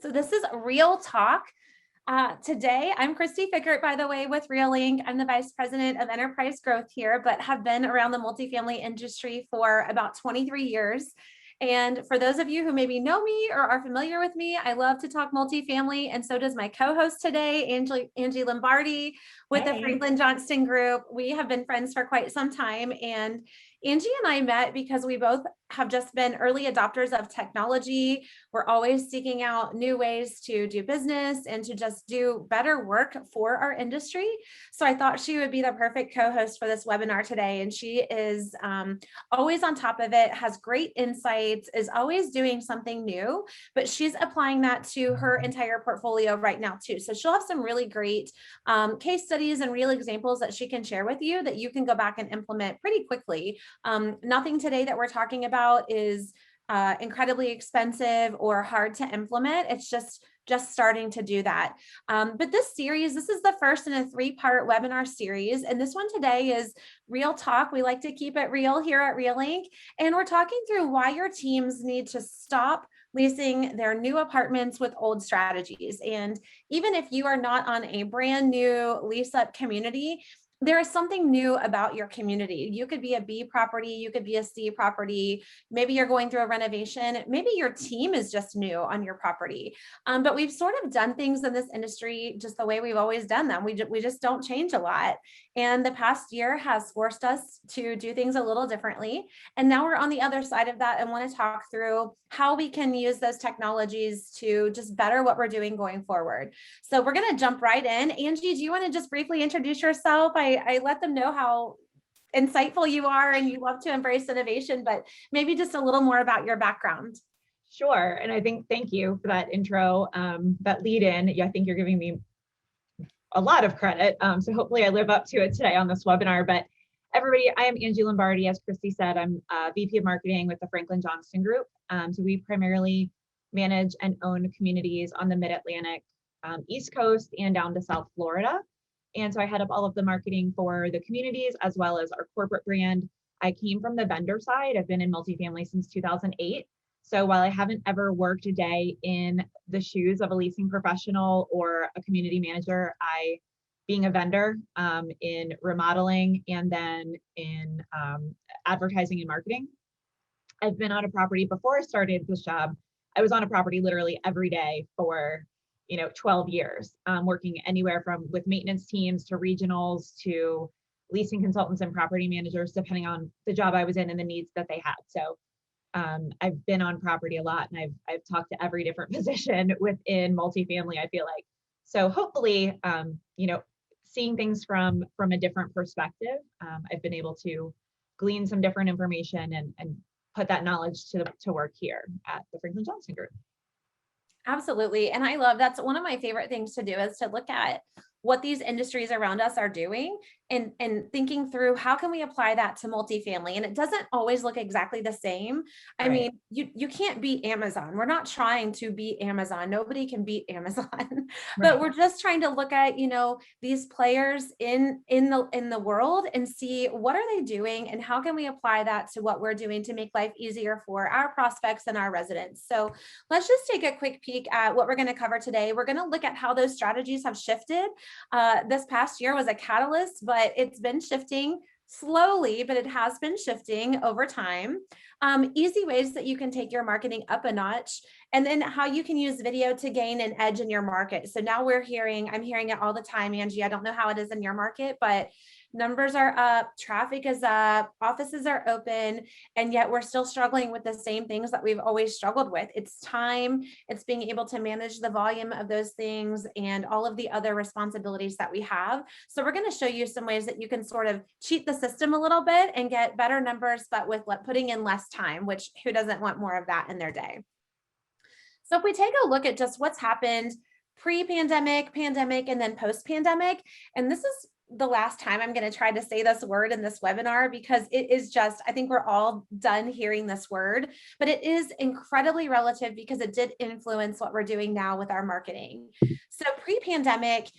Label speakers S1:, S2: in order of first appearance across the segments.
S1: So this is Real Talk. Today, I'm Christy Fickert, by the way, with Leasing. I'm the Vice President of Enterprise Growth here, but have been around the multifamily industry for about 23 years. And for those of you who maybe know me or are familiar with me, I love to talk multifamily, and so does my co-host today, Angie Lombardi with the Franklin Johnston Group. We have been friends for quite some time, and Angie and I met because we both have just been early adopters of technology. We're always seeking out new ways to do business and to just do better work for our industry. So I thought she would be the perfect co-host for this webinar today. And she is always on top of it, has great insights, is always doing something new, but she's applying that to her entire portfolio right now too. So she'll have some really great case studies and real examples that she can share with you that you can go back and implement pretty quickly. Nothing today that we're talking about is incredibly expensive or hard to implement. It's just starting to do that. But this series, this is the first in a 3-part webinar series. And this one today is Real Talk. We like to keep it real here at RealLink. And we're talking through why your teams need to stop leasing their new apartments with old strategies. And even if you are not on a brand new lease up community, there is something new about your community. You could be a B property, you could be a C property, maybe you're going through a renovation, maybe your team is just new on your property. But we've sort of done things in this industry just the way we've always done them. We just don't change a lot. And the past year has forced us to do things a little differently. And now we're on the other side of that and want to talk through how we can use those technologies to just better what we're doing going forward. So we're going to jump right in. Angie, do you want to just briefly introduce yourself? I let them know how insightful you are and you love to embrace innovation, but maybe just a little more about your background.
S2: Sure. And I think, thank you for that intro, that lead in. I think you're giving me a lot of credit. So hopefully I live up to it today on this webinar. But everybody, I am Angie Lombardi. As Christy said, I'm VP of Marketing with the Franklin Johnston Group. So we primarily manage and own communities on the Mid-Atlantic, East Coast, and down to South Florida. And so I head up all of the marketing for the communities as well as our corporate brand. I came from the vendor side. I've been in multifamily since 2008. So while I haven't ever worked a day in the shoes of a leasing professional or a community manager, being a vendor in remodeling and then in advertising and marketing, I've been on a property before I started this job. I was on a property literally every day for 12 years, working anywhere from with maintenance teams to regionals to leasing consultants and property managers, depending on the job I was in and the needs that they had. So I've been on property a lot, and I've talked to every different position within multifamily, I feel like. So hopefully, seeing things from a different perspective, I've been able to glean some different information and put that knowledge to work here at the Franklin Johnston Group.
S1: Absolutely. And I love, that's one of my favorite things to do, is to look at what these industries around us are doing and thinking through how can we apply that to multifamily. And it doesn't always look exactly the same. I mean, you can't beat Amazon. We're not trying to beat Amazon. Nobody can beat Amazon, but we're just trying to look at, these players in the world and see what are they doing and how can we apply that to what we're doing to make life easier for our prospects and our residents. So let's just take a quick peek at what we're going to cover today. We're going to look at how those strategies have shifted. This past year was a catalyst, but it's been shifting slowly, but it has been shifting over time. Easy ways that you can take your marketing up a notch, and then how you can use video to gain an edge in your market. So now I'm hearing it all the time, Angie. I don't know how it is in your market, but numbers are up, traffic is up, offices are open, and yet we're still struggling with the same things that we've always struggled with. It's time, it's being able to manage the volume of those things and all of the other responsibilities that we have. So we're going to show you some ways that you can sort of cheat the system a little bit and get better numbers, but with putting in less time, which who doesn't want more of that in their day? So if we take a look at just what's happened pre-pandemic, pandemic, and then post-pandemic, and this is the last time I'm going to try to say this word in this webinar, because it is just, I think we're all done hearing this word, but it is incredibly relative because it did influence what we're doing now with our marketing. So pre-pandemic,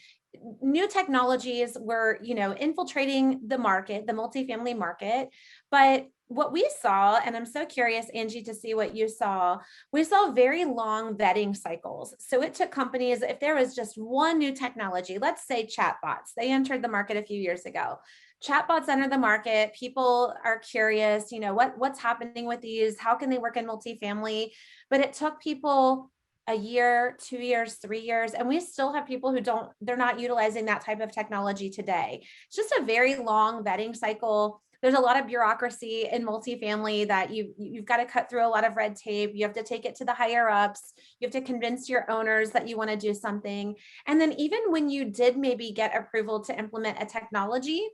S1: new technologies were, infiltrating the market, the multifamily market. But what we saw, and I'm so curious, Angie, to see what you saw, we saw very long vetting cycles. So it took companies, if there was just one new technology, let's say chatbots, they entered the market a few years ago. Chatbots enter the market. People are curious, what's happening with these? How can they work in multifamily? But it took people a year, 2 years, 3 years, and we still have people who they're not utilizing that type of technology today. It's just a very long vetting cycle. There's a lot of bureaucracy in multifamily that you've got to cut through a lot of red tape. You have to take it to the higher ups. You have to convince your owners that you want to do something. And then even when you did maybe get approval to implement a technology,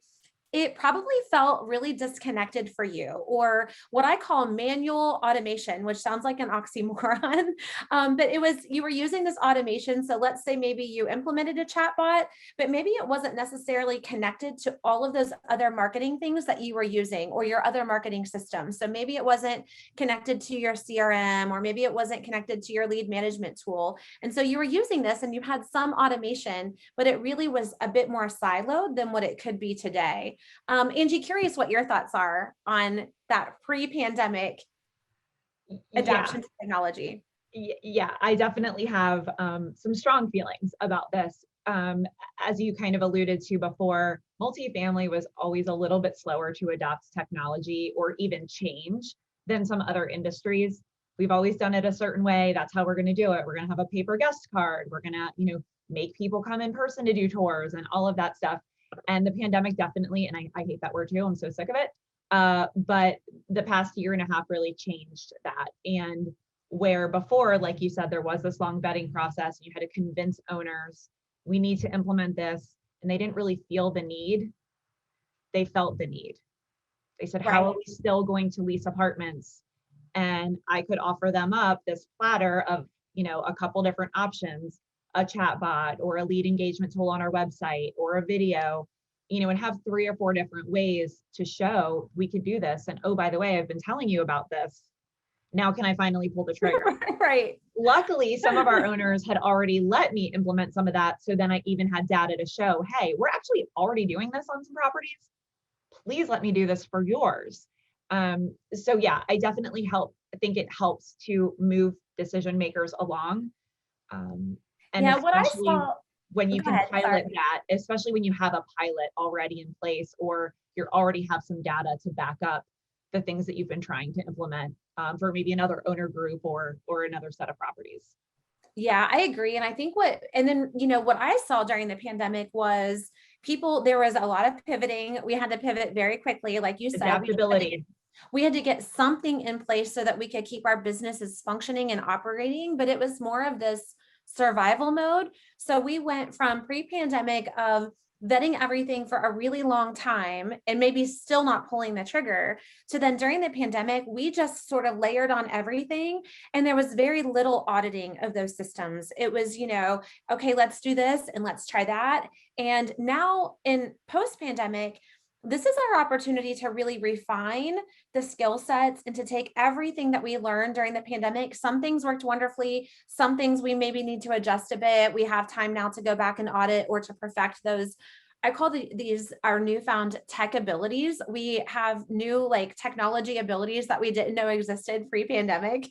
S1: it probably felt really disconnected for you, or what I call manual automation, which sounds like an oxymoron. But you were using this automation. So let's say maybe you implemented a chatbot, but maybe it wasn't necessarily connected to all of those other marketing things that you were using or your other marketing systems. So maybe it wasn't connected to your CRM, or maybe it wasn't connected to your lead management tool. And so you were using this and you had some automation, but it really was a bit more siloed than what it could be today. Angie, curious what your thoughts are on that pre-pandemic
S2: Yeah,
S1: adoption to technology.
S2: yeah, I definitely have some strong feelings about this. As you kind of alluded to before, multifamily was always a little bit slower to adopt technology or even change than some other industries. We've always done it a certain way. That's how we're going to do it. We're going to have a paper guest card. We're going to, make people come in person to do tours and all of that stuff. And the pandemic definitely, and I hate that word too, I'm so sick of it. But the past year and a half really changed that. And where before, like you said, there was this long vetting process, you had to convince owners, we need to implement this. And they didn't really feel the need. They felt the need. They said, how
S1: Right.
S2: are we still going to lease apartments? And I could offer them up this platter of, a couple different options, a chat bot or a lead engagement tool on our website or a video, and have 3 or 4 different ways to show we could do this. And oh, by the way, I've been telling you about this. Now can I finally pull the trigger?
S1: Right.
S2: Luckily, some of our owners had already let me implement some of that. So then I even had data to show, hey, we're actually already doing this on some properties. Please let me do this for yours. So yeah, I think it helps to move decision makers along. And
S1: Yeah, what I
S2: especially
S1: saw,
S2: when you
S1: go
S2: can
S1: ahead, sorry.
S2: pilot that, especially when you have a pilot already in place, or you already have some data to back up the things that you've been trying to implement for maybe another owner group or another set of properties.
S1: Yeah, I agree. And I think what I saw during the pandemic was there was a lot of pivoting. We had to pivot very quickly. Like you said,
S2: Adaptability.
S1: we had to get something in place so that we could keep our businesses functioning and operating, but it was more of this survival mode. So we went from pre-pandemic of vetting everything for a really long time and maybe still not pulling the trigger, to then during the pandemic, we just sort of layered on everything. And there was very little auditing of those systems. It was, okay, let's do this and let's try that. And now in post-pandemic, this is our opportunity to really refine the skill sets and to take everything that we learned during the pandemic. Some things worked wonderfully. Some things we maybe need to adjust a bit. We have time now to go back and audit or to perfect those. I call these our newfound tech abilities. We have new technology abilities that we didn't know existed pre-pandemic.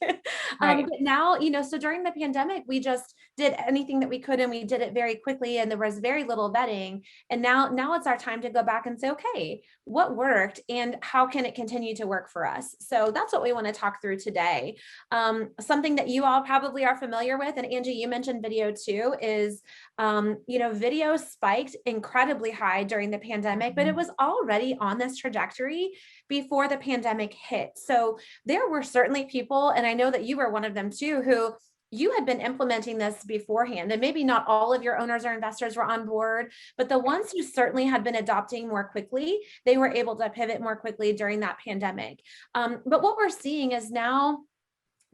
S2: Right.
S1: But now, so during the pandemic, we just did anything that we could and we did it very quickly and there was very little vetting. And now it's our time to go back and say, okay, what worked and how can it continue to work for us? So that's what we want to talk through today. Something that you all probably are familiar with, and Angie, you mentioned video too, is video spiked incredibly high during the pandemic, but it was already on this trajectory before the pandemic hit. So there were certainly people, and I know that you were one of them too, who you had been implementing this beforehand, and maybe not all of your owners or investors were on board, but the ones who certainly had been adopting more quickly, they were able to pivot more quickly during that pandemic. But what we're seeing is now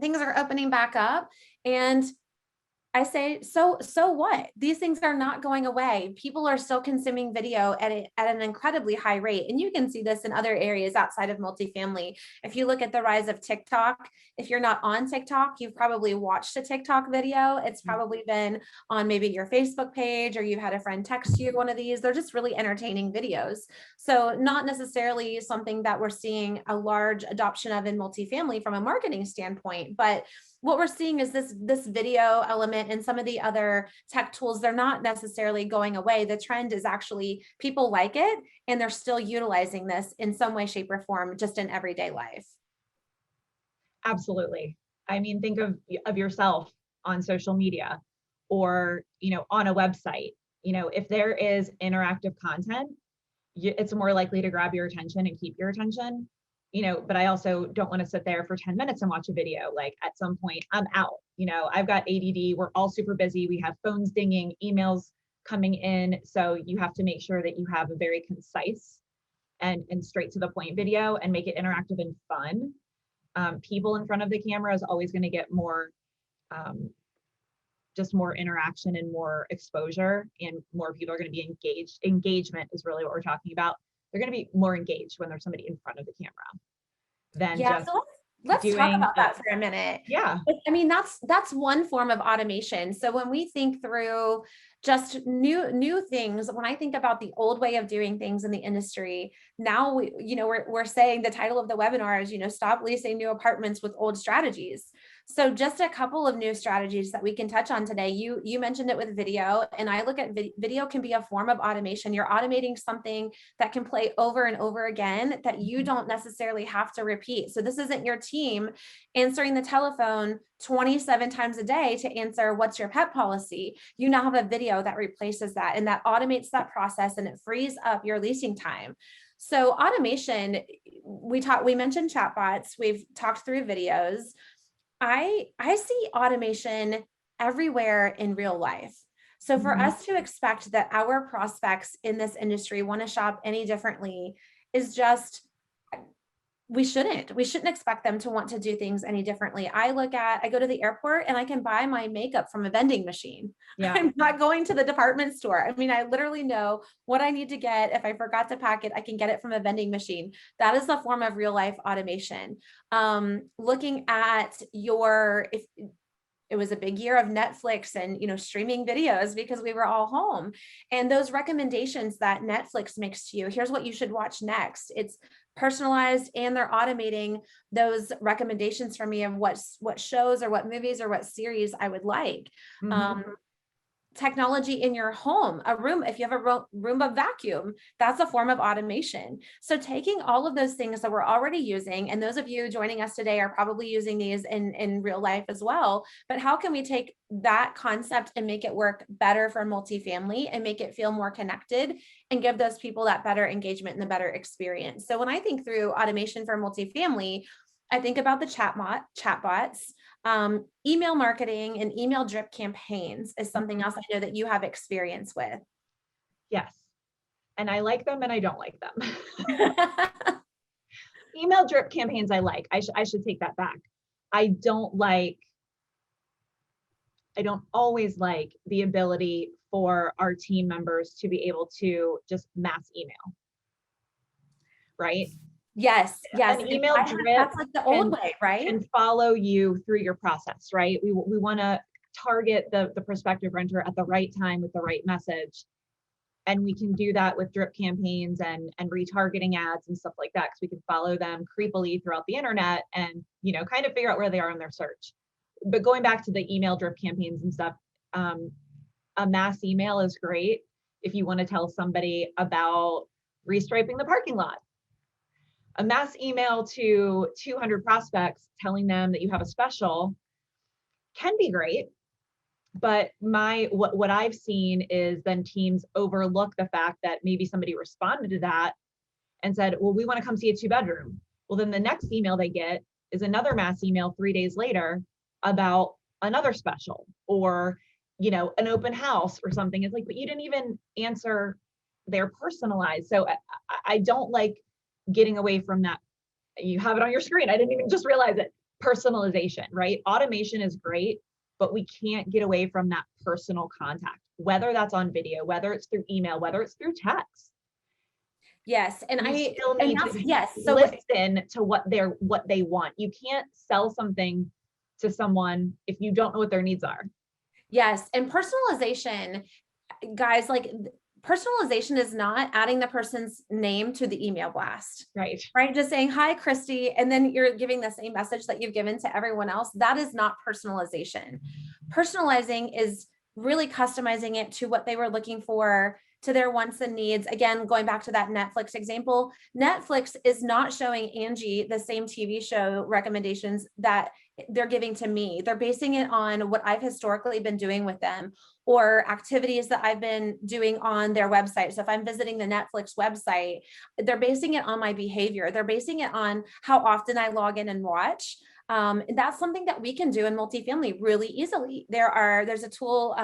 S1: things are opening back up, and I say, so what? These things are not going away. People are still consuming video at an incredibly high rate. And you can see this in other areas outside of multifamily. If you look at the rise of TikTok, if you're not on TikTok, you've probably watched a TikTok video. It's probably been on maybe your Facebook page, or you've had a friend text you one of these. They're just really entertaining videos. So not necessarily something that we're seeing a large adoption of in multifamily from a marketing standpoint, but what we're seeing is this video element and some of the other tech tools, they're not necessarily going away. The trend is actually people like it and they're still utilizing this in some way, shape, or form just in everyday life.
S2: Absolutely. I mean, think of yourself on social media or, on a website. If there is interactive content, it's more likely to grab your attention and keep your attention. But I also don't want to sit there for 10 minutes and watch a video. Like at some point I'm out. I've got ADD. We're all super busy. We have phones dinging, emails coming in. So you have to make sure that you have a very concise and straight to the point video and make it interactive and fun. People in front of the camera is always going to get more, just more interaction and more exposure, and more people are going to be engaged. Engagement is really what we're talking about. They're going to be more engaged when there's somebody in front of the camera than just
S1: So let's talk
S2: doing
S1: about that for a minute.
S2: Yeah.
S1: I mean, that's one form of automation. So when we think through just new things, when I think about the old way of doing things in the industry, now we're saying the title of the webinar is, stop leasing new apartments with old strategies. So just a couple of new strategies that we can touch on today. You mentioned it with video, and I look at video can be a form of automation. You're automating something that can play over and over again that you don't necessarily have to repeat. So this isn't your team answering the telephone 27 times a day to answer what's your pet policy. You now have a video that replaces that, and that automates that process, and it frees up your leasing time. So automation, we mentioned chatbots, we've talked through videos. I see automation everywhere in real life. So for us to expect that our prospects in this industry want to shop any differently is just, we shouldn't expect them to want to do things any differently. I go to the airport and I can buy my makeup from a vending machine.
S2: Yeah.
S1: I'm not going to the department store. I mean, I literally know what I need to get. If I forgot to pack it, I can get it from a vending machine. That is a form of real life automation. Looking at if it was a big year of Netflix and, streaming videos because we were all home, and those recommendations that Netflix makes to you, here's what you should watch next. It's personalized, and they're automating those recommendations for me of what shows or what movies or what series I would like. Technology in your home, a room, if you have a Roomba vacuum, that's a form of automation. So taking all of those things that we're already using, and those of you joining us today are probably using these in real life as well, but how can we take that concept and make it work better for multifamily and make it feel more connected and give those people that better engagement and the better experience? So when I think through automation for multifamily, I think about the chatbots. Email marketing and email drip campaigns is something else I know that you have experience with.
S2: Yes. And I like them and I don't like them. Email drip campaigns I like. I should take that back. I don't always like the ability for our team members to be able to just mass email. Right?
S1: Yes.
S2: An email drip,
S1: that's like the old way, right?
S2: And follow you through your process, right? We want to target the prospective renter at the right time with the right message. And we can do that with drip campaigns and retargeting ads and stuff like that, because we can follow them creepily throughout the internet and, kind of figure out where they are in their search. But going back to the email drip campaigns and stuff, a mass email is great if you want to tell somebody about restriping the parking lot. A mass email to 200 prospects telling them that you have a special can be great, but what I've seen is then teams overlook the fact that maybe somebody responded to that and said, well, we want to come see a 2-bedroom. Well, then the next email they get is another mass email 3 days later about another special, or an open house or something. It's like, but you didn't even answer their personalized. So I don't like getting away from that. You have it on your screen. I didn't even just realize it. Personalization, right? Automation is great, but we can't get away from that personal contact, whether that's on video, whether it's through email, whether it's through text.
S1: Yes.
S2: You still need
S1: That's,
S2: to
S1: yes. So
S2: listen to what they want. You can't sell something to someone if you don't know what their needs are.
S1: yes. And personalization, guys, like personalization is not adding the person's name to the email blast,
S2: Right.
S1: right? Just saying, hi, Christy. And then you're giving the same message that you've given to everyone else. That is not personalization. Personalizing is really customizing it to what they were looking for, to their wants and needs. Again, going back to that Netflix example, Netflix is not showing Angie the same TV show recommendations that they're giving to me. They're basing it on what I've historically been doing with them, or activities that I've been doing on their website. So if I'm visiting the Netflix website, they're basing it on my behavior. They're basing it on how often I log in and watch. That's something that we can do in multifamily really easily. There's a tool,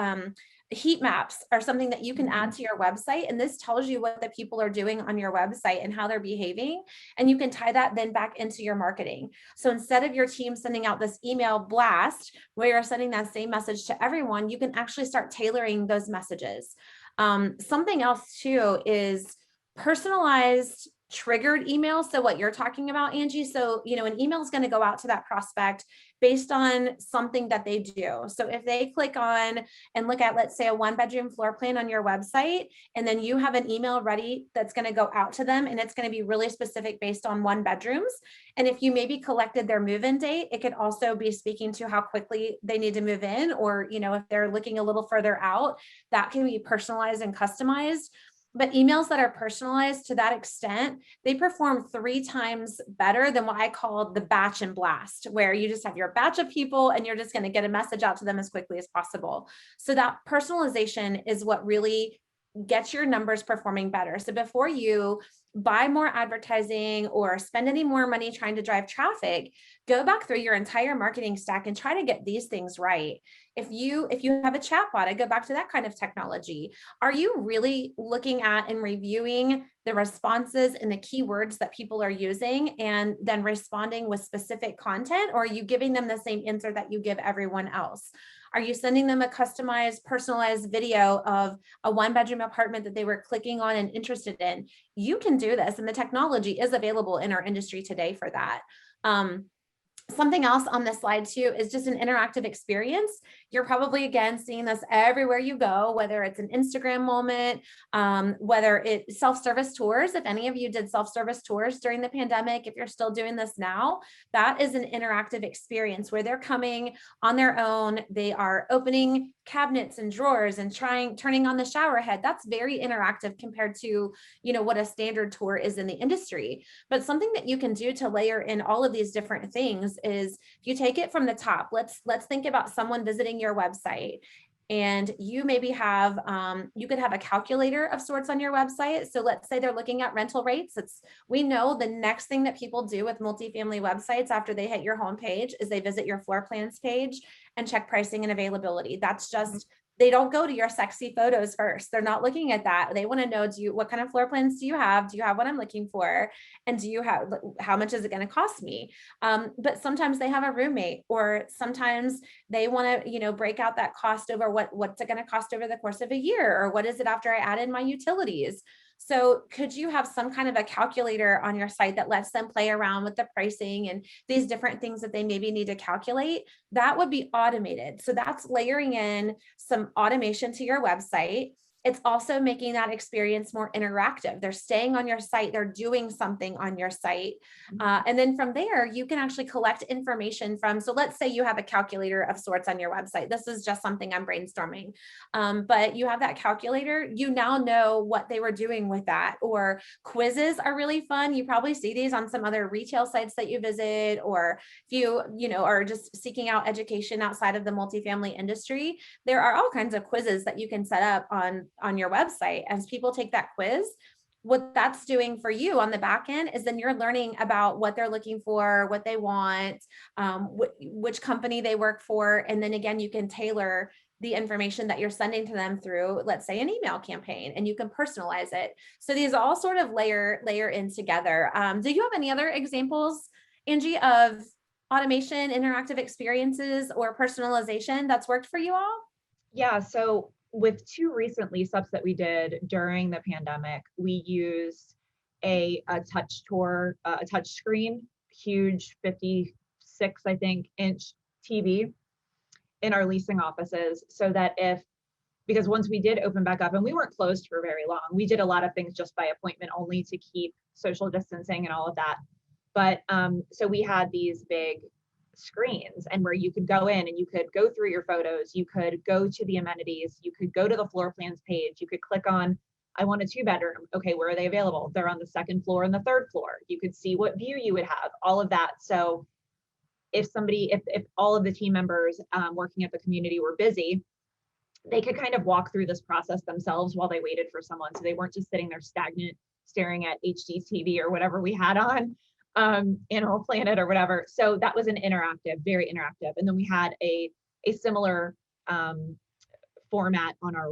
S1: heat maps are something that you can add to your website. And this tells you what the people are doing on your website and how they're behaving. And you can tie that then back into your marketing. So instead of your team sending out this email blast where you're sending that same message to everyone, you can actually start tailoring those messages. Something else too is personalized triggered emails. So what you're talking about, Angie. So, an email is going to go out to that prospect based on something that they do. So if they click on and look at, let's say, a 1-bedroom floor plan on your website, and then you have an email ready that's going to go out to them, and it's going to be really specific based on 1-bedrooms. And if you maybe collected their move-in date, it could also be speaking to how quickly they need to move in, or, if they're looking a little further out, that can be personalized and customized. But emails that are personalized to that extent, they perform 3 times better than what I call the batch and blast, where you just have your batch of people and you're just going to get a message out to them as quickly as possible. So that personalization is what really gets your numbers performing better. So before you buy more advertising or spend any more money trying to drive traffic, go back through your entire marketing stack and try to get these things right. If you have a chatbot, I go back to that kind of technology. Are you really looking at and reviewing the responses and the keywords that people are using and then responding with specific content? Or are you giving them the same answer that you give everyone else? Are you sending them a customized, personalized video of a 1-bedroom apartment that they were clicking on and interested in? You can do this, and the technology is available in our industry today for that. Something else on this slide too is just an interactive experience. You're probably, again, seeing this everywhere you go, whether it's an Instagram moment, whether it's self-service tours. If any of you did self-service tours during the pandemic, if you're still doing this now, that is an interactive experience where they're coming on their own. They are opening cabinets and drawers and turning on the shower head. That's very interactive compared to, what a standard tour is in the industry. But something that you can do to layer in all of these different things is, if you take it from the top, let's think about someone visiting your website, and you maybe have, you could have a calculator of sorts on your website. So let's say they're looking at rental rates. We know the next thing that people do with multifamily websites after they hit your homepage is they visit your floor plans page and check pricing and availability. That's just, they don't go to your sexy photos first. They're not looking at that. They want to know, what kind of floor plans do you have? Do you have what I'm looking for? And how much is it going to cost me? But sometimes they have a roommate, or sometimes they want to, break out that cost over what's it going to cost over the course of a year, or what is it after I add in my utilities? So could you have some kind of a calculator on your site that lets them play around with the pricing and these different things that they maybe need to calculate? That would be automated. So that's layering in some automation to your website. It's also making that experience more interactive. They're staying on your site, they're doing something on your site. And then from there, you can actually collect information from, so let's say you have a calculator of sorts on your website. This is just something I'm brainstorming. But you have that calculator, you now know what they were doing with that. Or quizzes are really fun. You probably see these on some other retail sites that you visit, or if you are just seeking out education outside of the multifamily industry, there are all kinds of quizzes that you can set up on your website. As people take that quiz, what that's doing for you on the back end is then you're learning about what they're looking for, what they want, which company they work for. And then again, you can tailor the information that you're sending to them through, let's say, an email campaign, and you can personalize it. So these all sort of layer in together. Do you have any other examples, Angie, of automation, interactive experiences, or personalization that's worked for you all?
S2: Yeah, so with two recent lease ups that we did during the pandemic, we used a touch tour, a touch screen, huge 56, I think, inch TV in our leasing offices so that because once we did open back up and we weren't closed for very long, we did a lot of things just by appointment only to keep social distancing and all of that. But so we had these big screens and where you could go in and you could go through your photos, you could go to the amenities, you could go to the floor plans page, you could click on, I want a 2-bedroom. Okay, where are they available? They're on the second floor and the third floor. You could see what view you would have, all of that. So if all of the team members working at the community were busy, they could kind of walk through this process themselves while they waited for someone. So they weren't just sitting there stagnant, staring at HGTV or whatever we had on, Animal Planet or whatever. So that was an interactive, very interactive. And then we had a similar format on our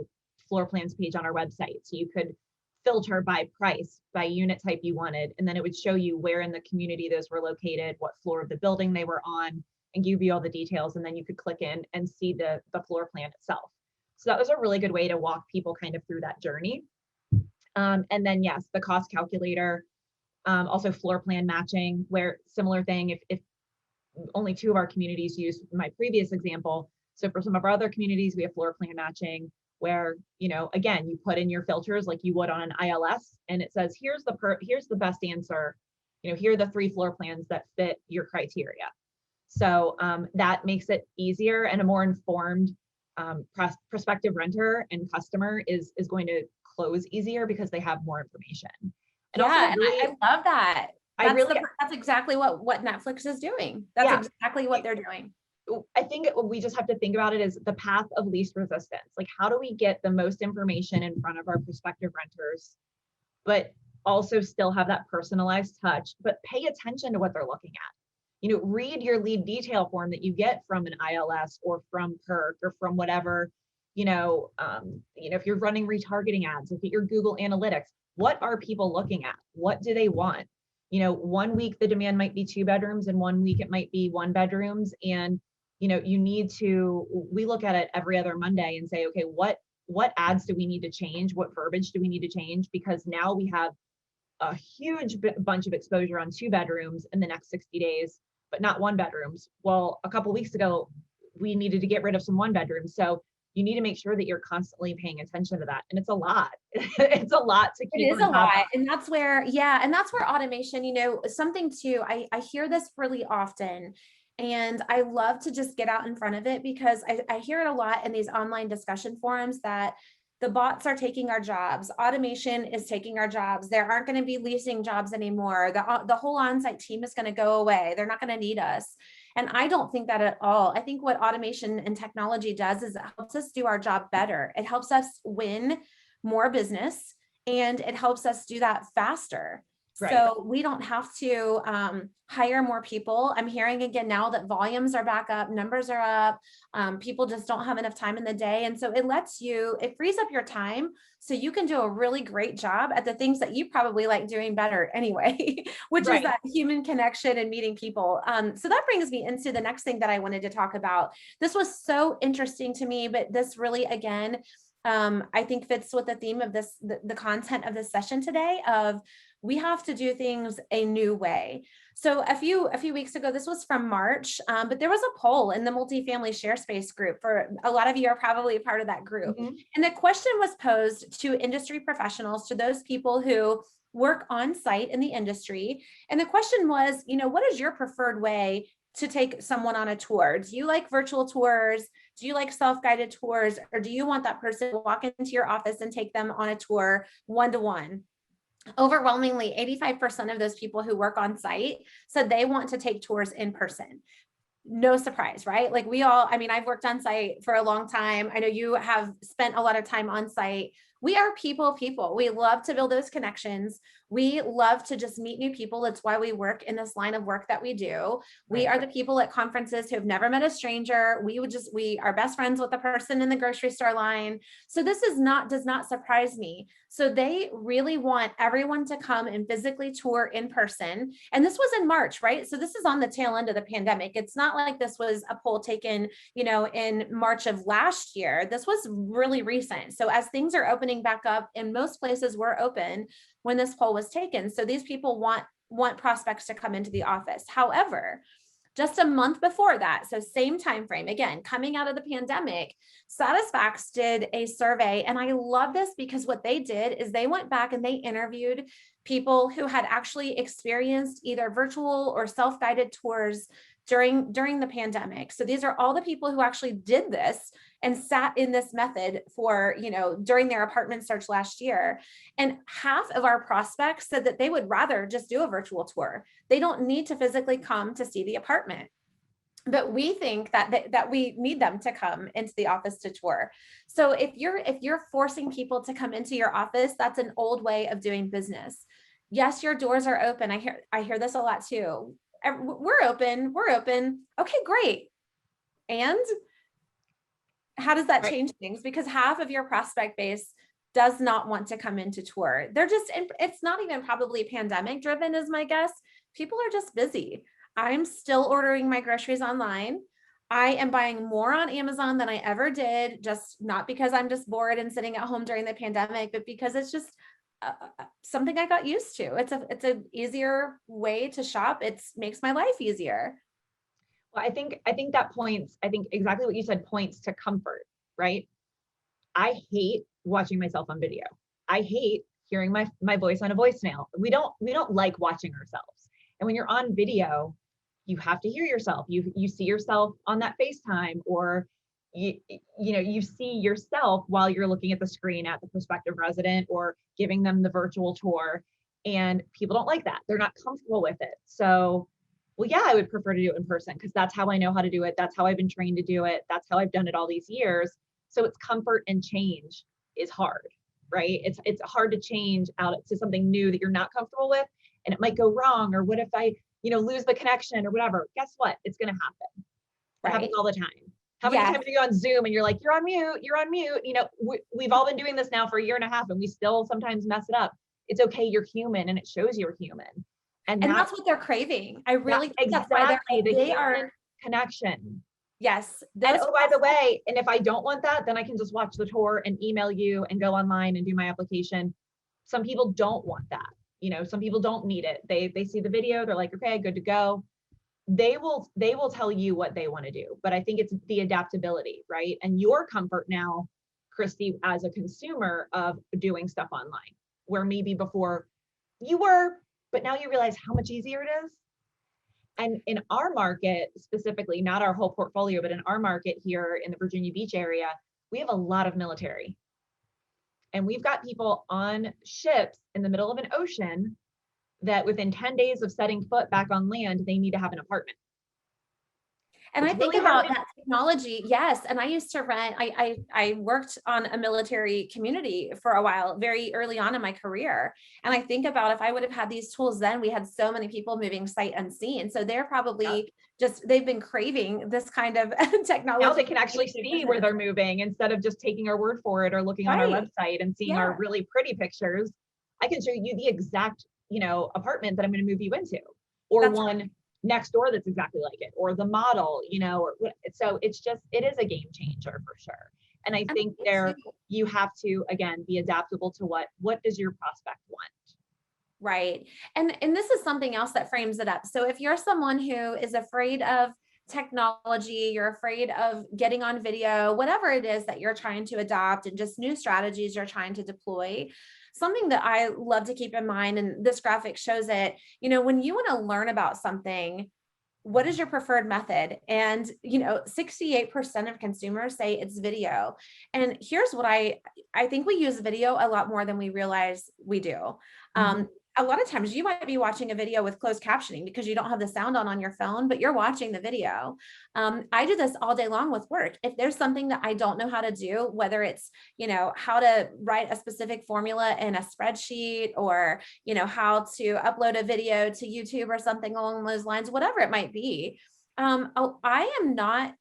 S2: floor plans page on our website. So you could filter by price, by unit type you wanted, and then it would show you where in the community those were located, what floor of the building they were on, and give you all the details. And then you could click in and see the floor plan itself. So that was a really good way to walk people kind of through that journey. And then yes, the cost calculator, also floor plan matching, where similar thing, if only 2 of our communities used my previous example. So for some of our other communities, we have floor plan matching where, again, you put in your filters like you would on an ILS and it says, here's the best answer. Here are the 3 floor plans that fit your criteria. So that makes it easier, and a more informed prospective renter and customer is going to close easier because they have more information. And
S1: Yeah,
S2: also really,
S1: and I love that.
S2: I
S1: That's exactly what Netflix is doing. That's exactly what they're doing.
S2: I think we just have to think about it as the path of least resistance. Like, how do we get the most information in front of our prospective renters, but also still have that personalized touch, but pay attention to what they're looking at. Read your lead detail form that you get from an ILS or from Perk or from whatever, if you're running retargeting ads, look at your Google Analytics. What are people looking at? What do they want? 1 week the demand might be 2 bedrooms and 1 week it might be 1 bedrooms. And, we look at it every other Monday and say, okay, what ads do we need to change? What verbiage do we need to change? Because now we have a huge bunch of exposure on 2 bedrooms in the next 60 days, but not 1 bedrooms. Well, a couple of weeks ago, we needed to get rid of some 1 bedrooms. So you need to make sure that you're constantly paying attention to that. And it's a lot. It's a lot to keep.
S1: It is a lot. And that's where automation, something too, I hear this really often. And I love to just get out in front of it because I hear it a lot in these online discussion forums that the bots are taking our jobs. Automation is taking our jobs. There aren't going to be leasing jobs anymore. The whole on-site team is going to go away. They're not going to need us. And I don't think that at all. I think what automation and technology does is it helps us do our job better. It helps us win more business and it helps us do that faster. Right. So we don't have to hire more people. I'm hearing again now that volumes are back up, numbers are up. People just don't have enough time in the day. And so it frees up your time so you can do a really great job at the things that you probably like doing better anyway, which is that human connection and meeting people. So that brings me into the next thing that I wanted to talk about. This was so interesting to me, but this really, again, I think fits with the theme of the content of this session today of we have to do things a new way. So a few weeks ago, this was from March, but there was a poll in the multifamily share space group. For a lot of you are probably a part of that group. Mm-hmm. And the question was posed to industry professionals, to those people who work on site in the industry. And the question was, what is your preferred way to take someone on a tour? Do you like virtual tours? Do you like self-guided tours? Or do you want that person to walk into your office and take them on a tour one-to-one? Overwhelmingly, 85% of those people who work on site said they want to take tours in person. No surprise, right? Like I've worked on site for a long time. I know you have spent a lot of time on site. We are people. We love to build those connections. We love to just meet new people. It's why we work in this line of work that we do. We
S2: Right.
S1: are the people at conferences who have never met a stranger. We are best friends with the person in the grocery store line. So this does not surprise me. So they really want everyone to come and physically tour in person. And this was in March, right? So this is on the tail end of the pandemic. It's not like this was a poll taken, in March of last year. This was really recent. So as things are opening back up, and most places were open when this poll was taken. So these people want prospects to come into the office. However, just a month before that, so same time frame, again, coming out of the pandemic, Satisfax did a survey. And I love this because what they did is they went back and they interviewed people who had actually experienced either virtual or self-guided tours during the pandemic. So these are all the people who actually did this and sat in this method for, during their apartment search last year. And half of our prospects said that they would rather just do a virtual tour. They don't need to physically come to see the apartment. But we think that we need them to come into the office to tour. So if you're forcing people to come into your office, that's an old way of doing business. Yes, your doors are open. I hear this a lot too. We're open. Okay, great. And how does that
S2: Right.
S1: change things? Because half of your prospect base does not want to come into tour. It's not even probably pandemic driven is my guess. People are just busy. I'm still ordering my groceries online. I am buying more on Amazon than I ever did, just not because I'm just bored and sitting at home during the pandemic, but because it's just something I got used to. It's an easier way to shop. It makes my life easier.
S2: Well, I think that points, I think exactly what you said points to comfort, right? I hate watching myself on video. I hate hearing my voice on a voicemail. We don't like watching ourselves. And when you're on video, you have to hear yourself. You see yourself on that FaceTime, or you see yourself while you're looking at the screen at the prospective resident or giving them the virtual tour. And people don't like that. They're not comfortable with it. So, well, yeah, I would prefer to do it in person because that's how I know how to do it. That's how I've been trained to do it. That's how I've done it all these years. So it's comfort, and change is hard, right? It's hard to change out to something new that you're not comfortable with, and it might go wrong. Or what if I, lose the connection or whatever? Guess what? It's going to happen. It happens
S1: Right.
S2: all the time. How many
S1: Yes.
S2: times are you on Zoom and you're like, you're on mute, you're on mute? We've all been doing this now for a year and a half, and we still sometimes mess it up. It's okay. You're human, and it shows you're human. And
S1: And that's what they're craving. I really think that's why
S2: exactly the
S1: they
S2: human
S1: are.
S2: connection.
S1: Yes.
S2: And
S1: Those
S2: oh, by the way, and if I don't want that, then I can just watch the tour and email you and go online and do my application. Some people don't want that. Some people don't need it. They see the video, they're like, okay, good to go. They will tell you what they want to do. But I think it's the adaptability, right? And your comfort now, Christy, as a consumer of doing stuff online, where maybe before you were, but now you realize how much easier it is. And in our market specifically, not our whole portfolio, but in our market here in the Virginia Beach area, we have a lot of military. And we've got people on ships in the middle of an ocean that within 10 days of setting foot back on land, they need to have an apartment.
S1: And
S2: It's
S1: I think
S2: really hard
S1: about that technology. Yes. And I used to rent, I worked on a military community for a while, very early on in my career. And I think about if I would have had these tools then, we had so many people moving sight unseen. So they're probably they've been craving this kind of technology.
S2: Now they can actually see where they're moving instead of just taking our word for it or looking on our website and seeing our really pretty pictures. I can show you the exact, apartment that I'm going to move you into, or
S1: That's
S2: one next door that's exactly like it, or the model, or so it is a game changer for sure. And I think you have to, again, be adaptable to what does your prospect want?
S1: Right. And this is something else that frames it up. So if you're someone who is afraid of technology, you're afraid of getting on video, whatever it is that you're trying to adopt and just new strategies you're trying to deploy, something that I love to keep in mind, and this graphic shows it, when you want to learn about something, what is your preferred method? And 68% of consumers say it's video. And here's what I think we use video a lot more than we realize we do. a lot of times you might be watching a video with closed captioning because you don't have the sound on your phone, but you're watching the video. I do this all day long with work. If there's something that I don't know how to do, whether it's, how to write a specific formula in a spreadsheet, or, how to upload a video to YouTube or something along those lines, whatever it might be. I am not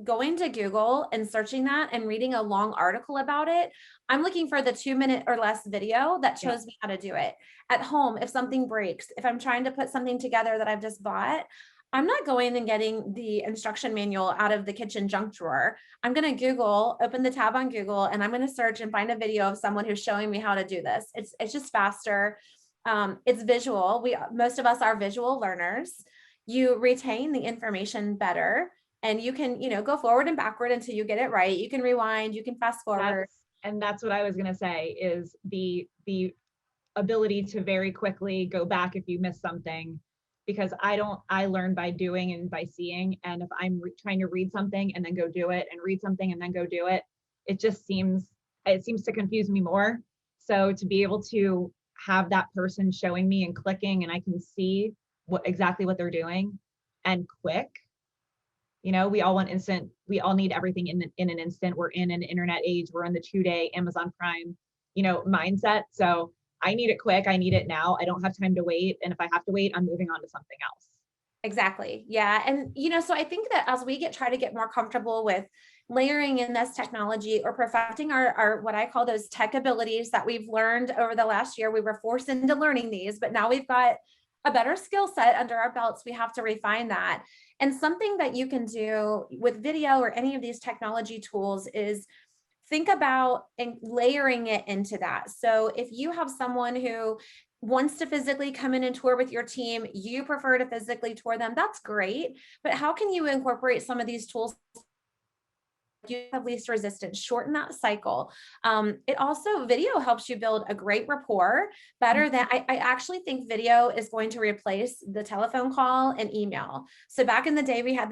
S1: going to Google and searching that and reading a long article about it. I'm looking for the 2-minute or less video that shows me how to do it. At home, if something breaks, if I'm trying to put something together that I've just bought, I'm not going and getting the instruction manual out of the kitchen junk drawer. I'm going to open the tab on Google, and I'm going to search and find a video of someone who's showing me how to do this. It's just faster. It's visual. Most of us are visual learners. You retain the information better, and you can, go forward and backward until you get it right. You can rewind, you can fast forward.
S2: That's what I was going to say, is the ability to very quickly go back if you miss something, because I learn by doing and by seeing. And if I'm trying to read something and then go do it, and read something and then go do it, it seems to confuse me more. So to be able to have that person showing me and clicking, and I can see exactly what they're doing, and quick. We all need everything in an instant. We're in an internet age. We're in the 2-day Amazon Prime, mindset. So I need it quick. I need it now. I don't have time to wait. And if I have to wait, I'm moving on to something else.
S1: Exactly. Yeah. And, so I think that as we try to get more comfortable with layering in this technology, or perfecting our what I call those tech abilities that we've learned over the last year, we were forced into learning these, but now we've got a better skill set under our belts. We have to refine that. And something that you can do with video or any of these technology tools is think about and layering it into that. So if you have someone who wants to physically come in and tour with your team, you prefer to physically tour them, that's great. But how can you incorporate some of these tools you have least resistance, shorten that cycle? It also, video helps you build a great rapport better than I actually think video is going to replace the telephone call and email. So back in the day, we had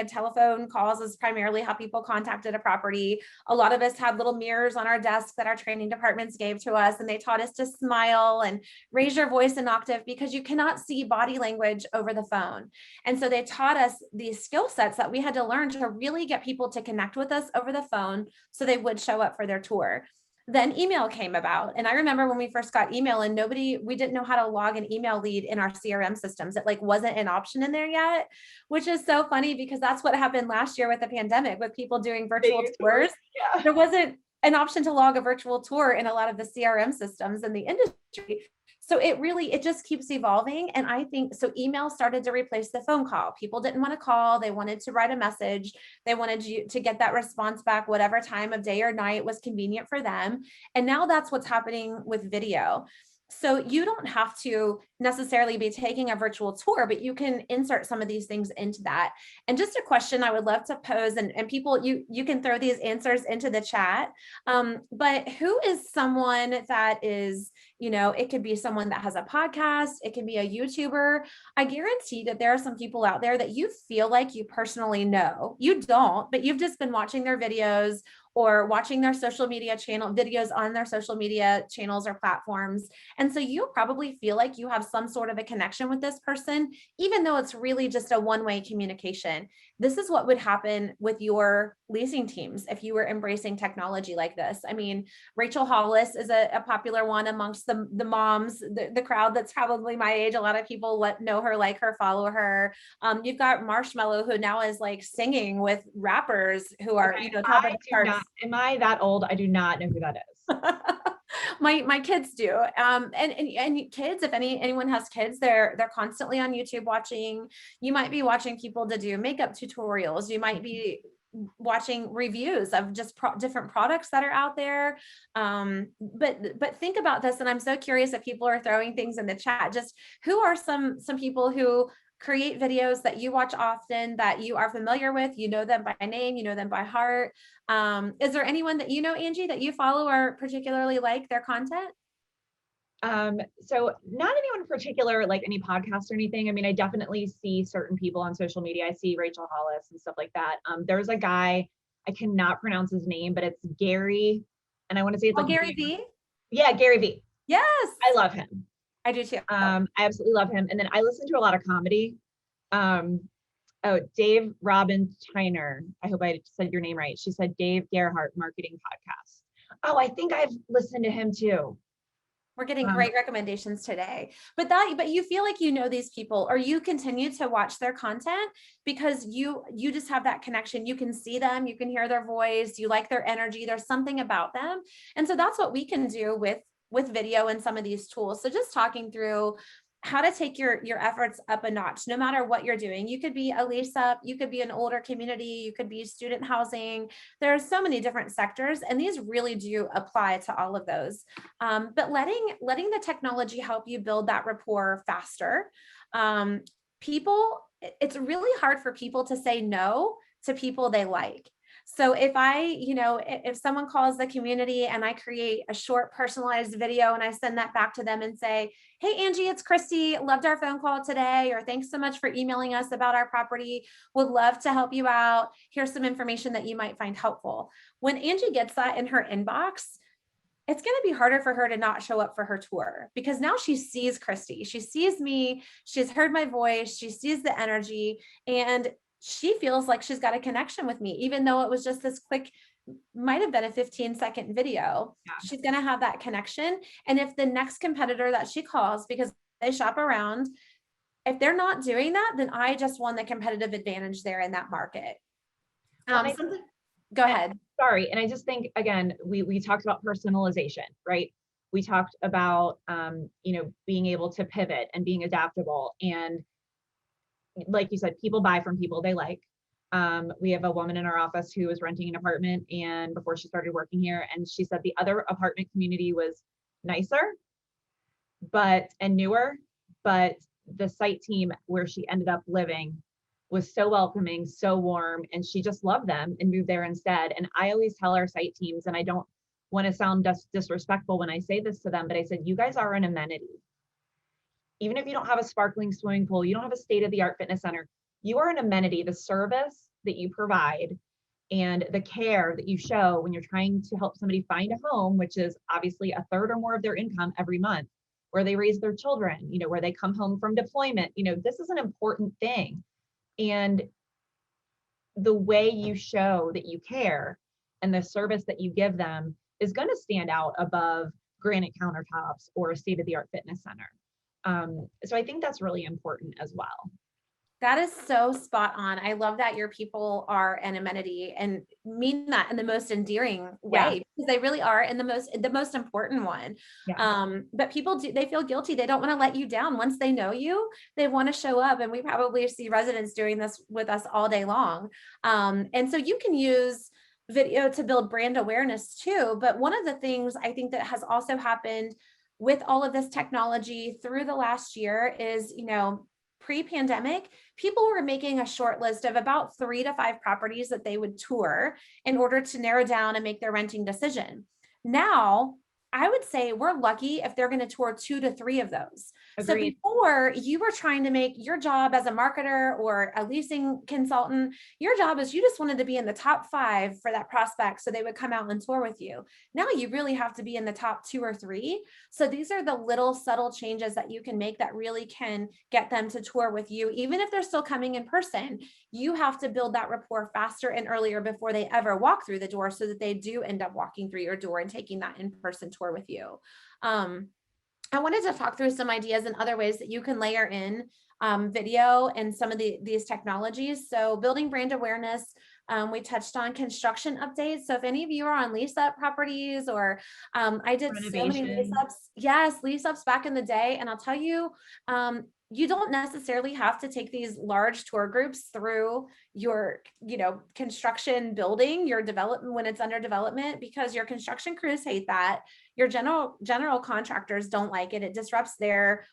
S1: telephone calls as primarily how people contacted a property. A lot of us had little mirrors on our desks that our training departments gave to us, and they taught us to smile and raise your voice an octave, because you cannot see body language over the phone. And so they taught us these skill sets that we had to learn to really get people to connect with us over the phone so they would show up for their tour. Then email came about. And I remember when we first got email, and we didn't know how to log an email lead in our CRM systems. It wasn't an option in there yet, which is so funny, because that's what happened last year with the pandemic, with people doing virtual tours. Yeah. There wasn't an option to log a virtual tour in a lot of the CRM systems in the industry. So it just keeps evolving. And I think so email started to replace the phone call. People didn't want to call. They wanted to write a message. They wanted you to get that response back, whatever time of day or night was convenient for them. And now that's what's happening with video. So you don't have to necessarily be taking a virtual tour, but you can insert some of these things into that. And just a question I would love to pose, and people, you can throw these answers into the chat. But who is someone that is, it could be someone that has a podcast, it can be a YouTuber. I guarantee that there are some people out there that you feel like you personally know. You don't, but you've just been watching their videos or watching their social media channel videos on their social media channels or platforms. And so you probably feel like you have some sort of a connection with this person, even though it's really just a one-way communication. This is what would happen with your leasing teams if you were embracing technology like this. I mean, Rachel Hollis is a popular one amongst the moms, the crowd that's probably my age. A lot of people know her, like her, follow her. You've got Marshmello, who now is singing with rappers who are, top of the charts.
S2: Am I that old? I do not know who that is.
S1: My kids do. And kids, if anyone has kids, they're constantly on YouTube watching. You might be watching people to do makeup tutorials. You might be watching reviews of just different products that are out there. But think about this, and I'm so curious if people are throwing things in the chat. Just who are some people who create videos that you watch often, that you are familiar with, them by name, them by heart. Is there anyone that Angie, that you follow or particularly like their content?
S2: So not anyone in particular, like any podcast or anything. I mean, I definitely see certain people on social media. I see Rachel Hollis and stuff like that. There's a guy, I cannot pronounce his name, but it's Gary, and I want to say it's
S1: Gary V.
S2: Yeah, Gary V.
S1: Yes.
S2: I love him.
S1: I do too.
S2: I absolutely love him. And then I listen to a lot of comedy. Um, oh, Dave Robin Tyner. I hope I said your name right. She said Dave Gerhardt Marketing Podcast. Oh, I think I've listened to him too.
S1: We're getting
S2: Um,
S1: great recommendations today. But you feel like you know these people, or you continue to watch their content because you just have that connection. You can see them, you can hear their voice, you like their energy. There's something about them. And so that's what we can do with video and some of these tools. So just talking through how to take your efforts up a notch, no matter what you're doing. You could be a lease up, you could be an older community, you could be student housing. There are so many different sectors, and these really do apply to all of those. But letting the technology help you build that rapport faster. Um, People, it's really hard for people to say no to people they like. So if if someone calls the community and I create a short personalized video and I send that back to them and say, hey, Angie, it's Christy. Loved our phone call today. Or thanks so much for emailing us about our property. Would love to help you out. Here's some information that you might find helpful. When Angie gets that in her inbox, it's going to be harder for her to not show up for her tour, because now she sees Christy, she sees me, she's heard my voice, she sees the energy, and she feels like she's got a connection with me, even though it was just this quick, might have been a 15-second video.
S2: yeah.
S1: She's going to have that connection. And if the next competitor that she calls, because they shop around, if they're not doing that, then I just won the competitive advantage there in that market.
S2: Well,
S1: Something, go ahead.
S2: sorry. And I just think, again, we talked about personalization, right? We talked about, being able to pivot and being adaptable. And like you said, people buy from people they like. We have a woman in our office who was renting an apartment, and before she started working here, and she said the other apartment community was nicer, and newer, but the site team where she ended up living was so welcoming, so warm, and she just loved them and moved there instead. And I always tell our site teams, and I don't want to sound disrespectful when I say this to them, but I said, you guys are an amenity. Even if you don't have a sparkling swimming pool, you don't have a state-of-the-art fitness center, you are an amenity. The service that you provide and the care that you show when you're trying to help somebody find a home, which is obviously a third or more of their income every month, where they raise their children, where they come home from deployment, this is an important thing. And the way you show that you care and the service that you give them is going to stand out above granite countertops or a state-of-the-art fitness center. So I think that's really important as well.
S1: That is so spot on. I love that your people are an amenity, and mean that in the most endearing way,
S2: Yeah.
S1: because they really are, and the most important one.
S2: Yeah.
S1: But they feel guilty. They don't want to let you down. Once they know you, they want to show up, and we probably see residents doing this with us all day long. And so you can use video to build brand awareness too. But one of the things I think that has also happened with all of this technology through the last year is, pre-pandemic, people were making a short list of about 3 to 5 properties that they would tour in order to narrow down and make their renting decision. Now, I would say we're lucky if they're going to tour 2 to 3 of those. So
S2: Agreed.
S1: before, you were trying to make your job as a marketer or a leasing consultant, your job is you just wanted to be in the top 5 for that prospect so they would come out and tour with you. Now you really have to be in the top 2 or 3. So these are the little subtle changes that you can make that really can get them to tour with you, even if they're still coming in person. You have to build that rapport faster and earlier before they ever walk through the door, so that they do end up walking through your door and taking that in-person tour with you. I wanted to talk through some ideas and other ways that you can layer in video and some of these technologies. So building brand awareness, we touched on construction updates. So if any of you are on lease up properties, or I did so many lease ups. Yes, lease ups back in the day. And I'll tell you, you don't necessarily have to take these large tour groups through your, construction building, your development when it's under development, because your construction crews hate that. Your general contractors don't like it. It disrupts their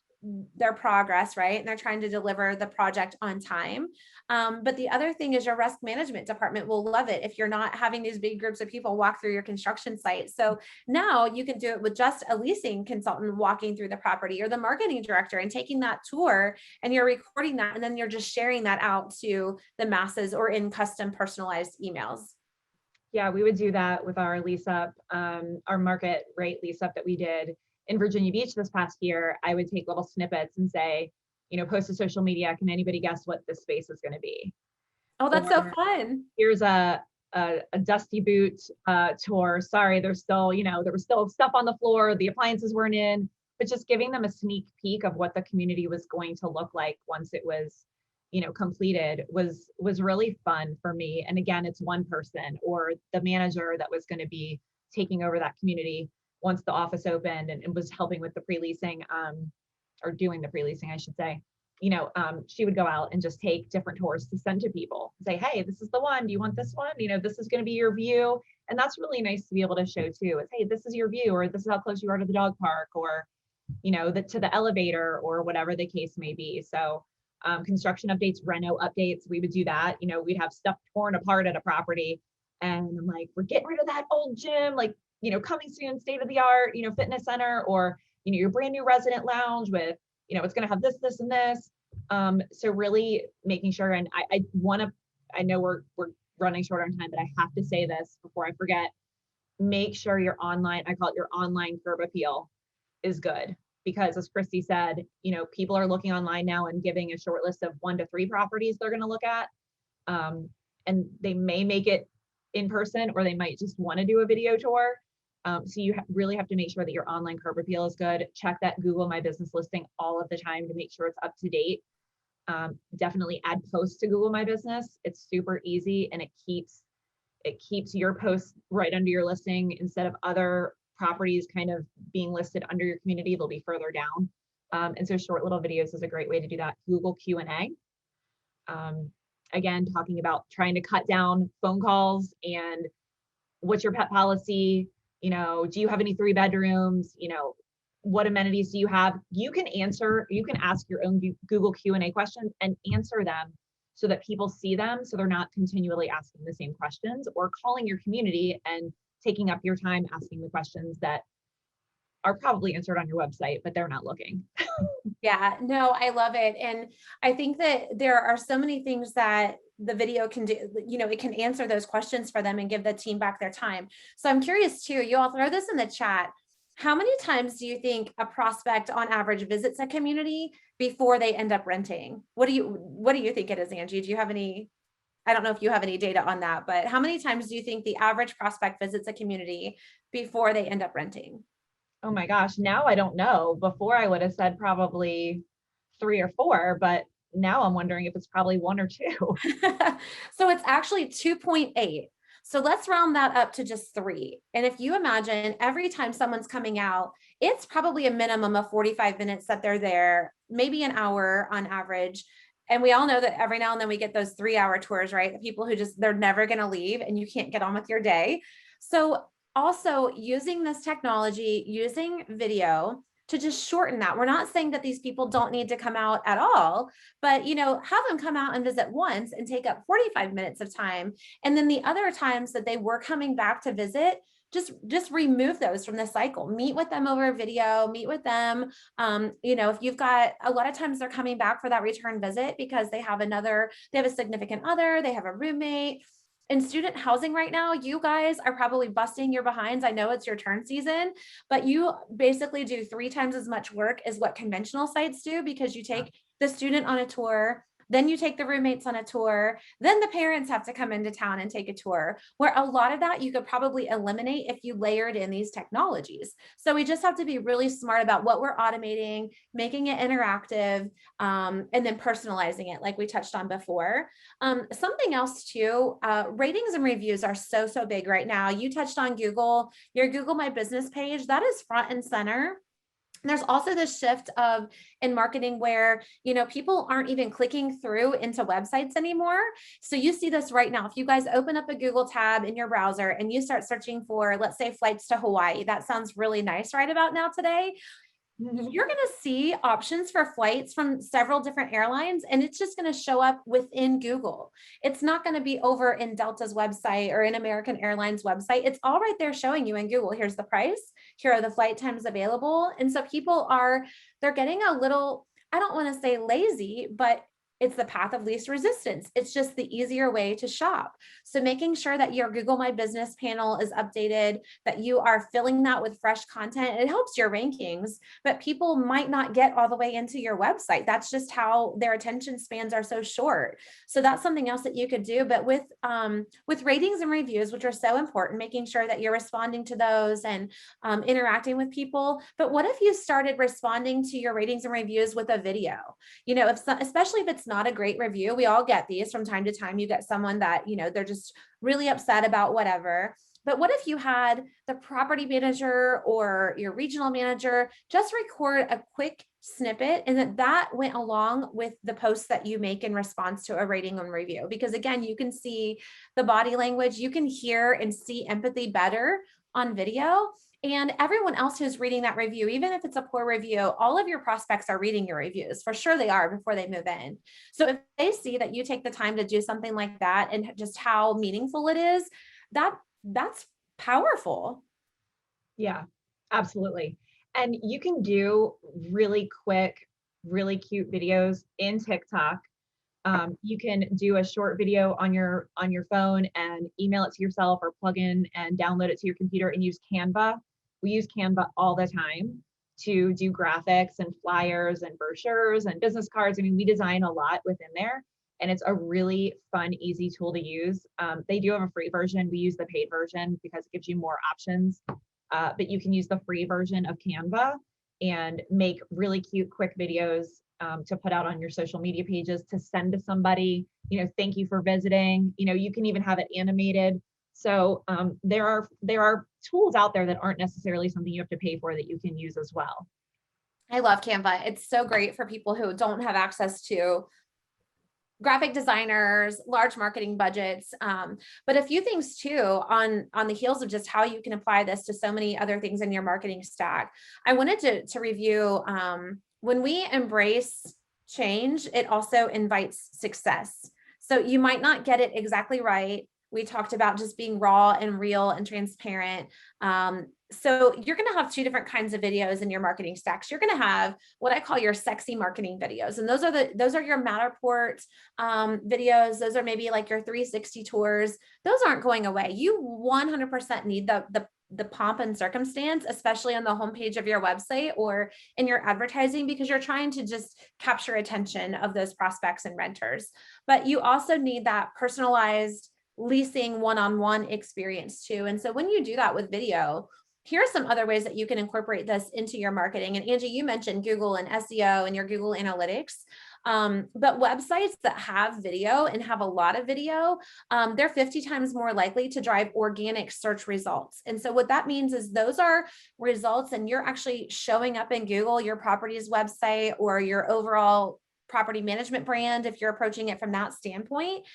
S1: progress, right? And they're trying to deliver the project on time. But the other thing is your risk management department will love it if you're not having these big groups of people walk through your construction site. So now you can do it with just a leasing consultant walking through the property, or the marketing director and taking that tour, and you're recording that, and then you're just sharing that out to the masses or in custom personalized emails.
S2: Yeah, we would do that with our lease up, our market rate lease up that we did. in Virginia Beach this past year, I would take little snippets and say, post to social media, can anybody guess what this space is going to be?
S1: Oh, that's so
S2: Or
S1: fun.
S2: here's a dusty boot tour. Sorry, there's still, there was still stuff on the floor, the appliances weren't in, but just giving them a sneak peek of what the community was going to look like once it was, completed was really fun for me. And again, it's one person or the manager that was going to be taking over that community once the office opened and was helping with the pre-leasing, or doing the pre-leasing, I should say. She would go out and just take different tours to send to people, say, hey, this is the one. Do you want this one? This is going to be your view. And that's really nice to be able to show too, is, hey, this is your view, or this is how close you are to the dog park, or, to the elevator, or whatever the case may be. So construction updates, reno updates, we would do that. We'd have stuff torn apart at a property. And I'm like, we're getting rid of that old gym, like, coming soon, state of the art, fitness center, or, your brand new resident lounge with, it's going to have this, this, and this. So really making sure, and I know we're running short on time, but I have to say this before I forget, make sure your online, I call it your online curb appeal, is good. Because as Christy said, people are looking online now and giving a short list of 1 to 3 properties they're going to look at. And they may make it in person, or they might just want to do a video tour. So you really have to make sure that your online curb appeal is good. Check that Google My Business listing all of the time to make sure it's up to date. Definitely add posts to Google My Business. It's super easy, and it keeps your posts right under your listing instead of other properties kind of being listed under your community. They'll be further down. And so short little videos is a great way to do that. Google Q&A. Again, talking about trying to cut down phone calls and what's your pet policy? Do you have any 3 bedrooms? What amenities do you have? You can ask your own Google Q&A questions and answer them so that people see them, so they're not continually asking the same questions or calling your community and taking up your time asking the questions that are probably answered on your website, but they're not looking.
S1: Yeah, no, I love it. And I think that there are so many things that the video can do, it can answer those questions for them and give the team back their time. So I'm curious too, you all throw this in the chat. How many times do you think a prospect on average visits a community before they end up renting? What do you think it is, Angie? Do you have any, I don't know if you have any data on that, but how many times do you think the average prospect visits a community before they end up renting?
S2: Oh my gosh, now I don't know. Before I would have said probably 3 or 4, but now I'm wondering if it's probably 1 or 2.
S1: So it's actually 2.8. So let's round that up to just 3. And if you imagine every time someone's coming out, it's probably a minimum of 45 minutes that they're there, maybe an hour on average. And we all know that every now and then we get those 3-hour tours, right? The people who they're never going to leave and you can't get on with your day. So also using this technology, using video to just shorten that. We're not saying that these people don't need to come out at all, but have them come out and visit once and take up 45 minutes of time. And then the other times that they were coming back to visit, just remove those from the cycle. Meet with them over video, meet with them. If you've got, a lot of times they're coming back for that return visit because they have a significant other, they have a roommate. In student housing right now, you guys are probably busting your behinds. I know it's your turn season, but you basically do 3 times as much work as what conventional sites do, because you take the student on a tour, then you take the roommates on a tour, then the parents have to come into town and take a tour, where a lot of that you could probably eliminate if you layered in these technologies. So we just have to be really smart about what we're automating, making it interactive, and then personalizing it like we touched on before. Something else too, ratings and reviews are so big right now. You touched on Google, your Google My Business page, that is front and center. There's also this shift in marketing where, people aren't even clicking through into websites anymore. So you see this right now. If you guys open up a Google tab in your browser and you start searching for, let's say, flights to Hawaii, that sounds really nice right about now today. You're going to see options for flights from several different airlines, and it's just going to show up within Google. It's not going to be over in Delta's website or in American Airlines website. It's all right there showing you in Google. Here's the price. Here are the flight times available. And so they're getting a little, I don't want to say lazy, but it's the path of least resistance. It's just the easier way to shop. So making sure that your Google My Business panel is updated, that you are filling that with fresh content, it helps your rankings, but people might not get all the way into your website. That's just how their attention spans are so short. So that's something else that you could do. But with ratings and reviews, which are so important, making sure that you're responding to those and interacting with people. But what if you started responding to your ratings and reviews with a video? Especially if it's not a great review, we all get these from time to time. You get someone that, they're just really upset about whatever. But what if you had the property manager or your regional manager just record a quick snippet, and that went along with the posts that you make in response to a rating and review? Because again, you can see the body language, you can hear and see empathy better on video. And everyone else who's reading that review, even if it's a poor review, all of your prospects are reading your reviews. For sure they are before they move in. So if they see that you take the time to do something like that and just how meaningful it is, that's powerful.
S2: Yeah, absolutely. And you can do really quick, really cute videos in TikTok. You can do a short video on your phone and email it to yourself, or plug in and download it to your computer and use Canva. We use Canva all the time to do graphics and flyers and brochures and business cards. I mean, we design a lot within there, and it's a really fun, easy tool to use. They do have a free version. We use the paid version because it gives you more options. But you can use the free version of Canva and make really cute, quick videos to put out on your social media pages, to send to somebody, thank you for visiting. You can even have it animated. So there are tools out there that aren't necessarily something you have to pay for, that you can use as well.
S1: I love Canva. It's so great for people who don't have access to graphic designers, large marketing budgets, but a few things too on the heels of just how you can apply this to so many other things in your marketing stack. I wanted to review, when we embrace change, it also invites success. So you might not get it exactly right. We talked about just being raw and real and transparent. So you're going to have two different kinds of videos in your marketing stacks. You're going to have what I call your sexy marketing videos. And those are your Matterport videos. Those are maybe like your 360 tours. Those aren't going away. You 100% need the pomp and circumstance, especially on the homepage of your website or in your advertising, because you're trying to just capture attention of those prospects and renters. But you also need that personalized leasing one-on-one experience too. And so when you do that with video, here are some other ways that you can incorporate this into your marketing. And Angie, you mentioned Google and SEO and your Google Analytics. But websites that have video and have a lot of video, they're 50 times more likely to drive organic search results. And so what that means is those are results, and you're actually showing up in Google, your property's website, or your overall property management brand, if you're approaching it from that standpoint.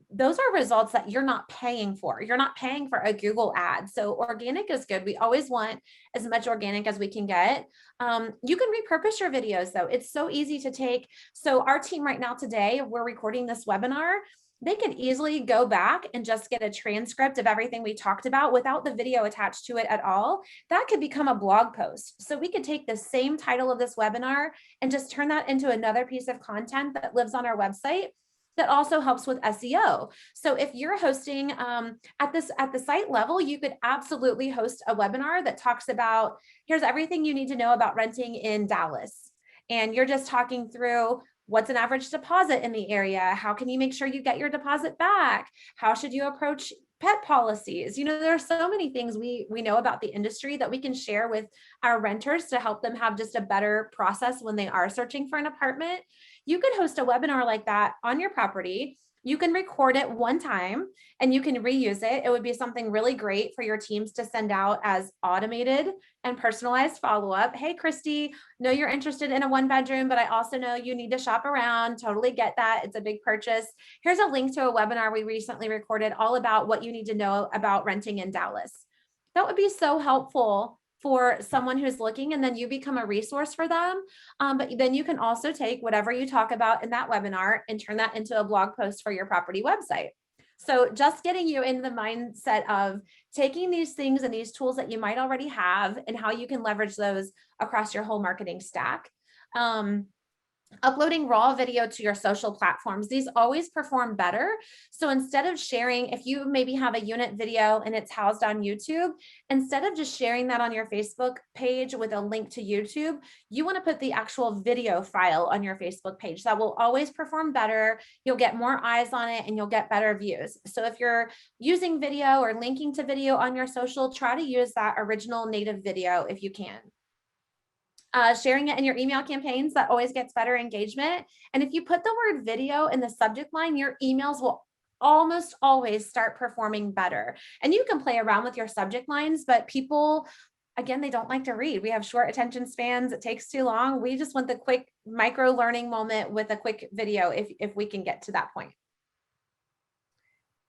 S1: Those are results that you're not paying for. You're not paying for a Google ad. So organic is good. We always want as much organic as we can get. You can repurpose your videos though. It's so easy to take. So our team right now today, we're recording this webinar. They could easily go back and just get a transcript of everything we talked about without the video attached to it at all. That could become a blog post. So we could take the same title of this webinar and just turn that into another piece of content that lives on our website that also helps with SEO. So if you're hosting at the site level, you could absolutely host a webinar that talks about, here's everything you need to know about renting in Dallas. And you're just talking through what's an average deposit in the area? How can you make sure you get your deposit back? How should you approach pet policies? There are so many things we know about the industry that we can share with our renters to help them have just a better process when they are searching for an apartment. You could host a webinar like that on your property. You can record it one time and you can reuse it. It would be something really great for your teams to send out as automated and personalized follow-up. Hey, Christy, know you're interested in a 1-bedroom, but I also know you need to shop around. Totally get that. It's a big purchase. Here's a link to a webinar we recently recorded all about what you need to know about renting in Dallas. That would be so helpful for someone who's looking, and then you become a resource for them. But then you can also take whatever you talk about in that webinar and turn that into a blog post for your property website. So just getting you in the mindset of taking these things and these tools that you might already have and how you can leverage those across your whole marketing stack. uploading raw video to your social platforms. These always perform better. So instead of sharing, if you maybe have a unit video and it's housed on YouTube, instead of just sharing that on your Facebook page with a link to YouTube, you want to put the actual video file on your Facebook page. That will always perform better. You'll get more eyes on it and you'll get better views. So if you're using video or linking to video on your social, try to use that original native video if you can. Sharing it in your email campaigns, that always gets better engagement. And if you put the word video in the subject line, your emails will almost always start performing better. And you can play around with your subject lines, but people, again, they don't like to read. We have short attention spans. It takes too long. We just want the quick micro learning moment with a quick video if we can get to that point.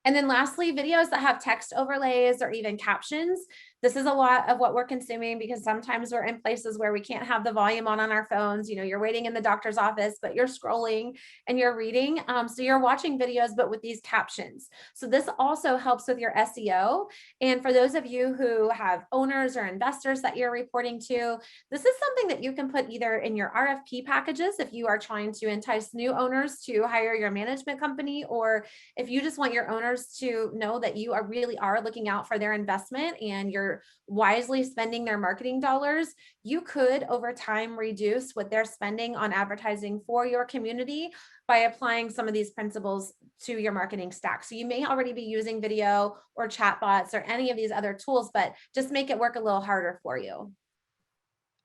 S1: And then lastly, videos that have text overlays or even captions. This is a lot of what we're consuming because sometimes we're in places where we can't have the volume on our phones. You know, you're waiting in the doctor's office, but you're scrolling and you're reading. So you're watching videos, but with these captions. So this also helps with your SEO. And for those of you who have owners or investors that you're reporting to, this is something that you can put either in your RFP packages if you are trying to entice new owners to hire your management company, or if you just want your owners to know that you really are looking out for their investment and you're wisely spending their marketing dollars. You could over time reduce what they're spending on advertising for your community by applying some of these principles to your marketing stack. So you may already be using video or chatbots or any of these other tools, but just make it work a little harder for you.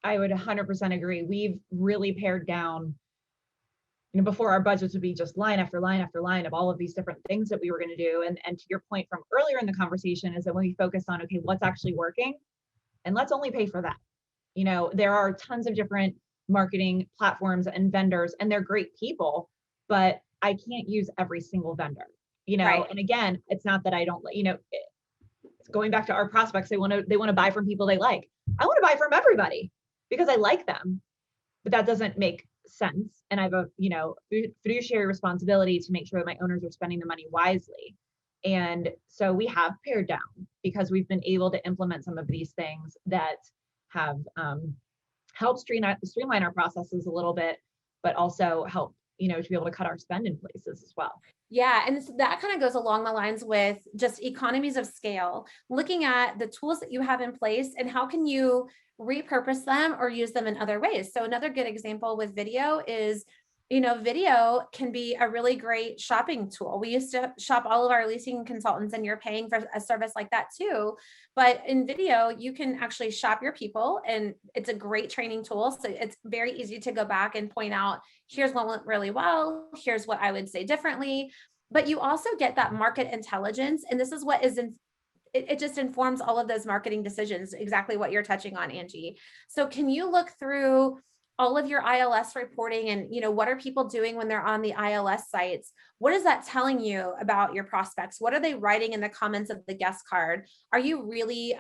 S2: I would 100% agree. We've really pared down, before our budgets would be just line after line after line of all of these different things that we were going to do. And to your point from earlier in the conversation is that when we focus on, okay, what's actually working, and let's only pay for that. There are tons of different marketing platforms and vendors, and they're great people, but I can't use every single vendor,
S1: Right.
S2: And again, it's not that I don't, it's going back to our prospects. They want to buy from people they like. I want to buy from everybody because I like them, but that doesn't make sense. And I have a, fiduciary responsibility to make sure that my owners are spending the money wisely. And so we have pared down because we've been able to implement some of these things that have helped streamline our processes a little bit, but also help, to be able to cut our spend in places as well.
S1: Yeah, and that kind of goes along the lines with just economies of scale, looking at the tools that you have in place and how can you repurpose them or use them in other ways. So another good example with video is, video can be a really great shopping tool. We used to shop all of our leasing consultants and you're paying for a service like that too. But in video, you can actually shop your people and it's a great training tool. So it's very easy to go back and point out, here's what went really well. Here's what I would say differently. But you also get that market intelligence. And this is what is it just informs all of those marketing decisions, exactly what you're touching on, Angie. So can you look through all of your ILS reporting and, what are people doing when they're on the ILS sites? What is that telling you about your prospects? What are they writing in the comments of the guest card? Are you really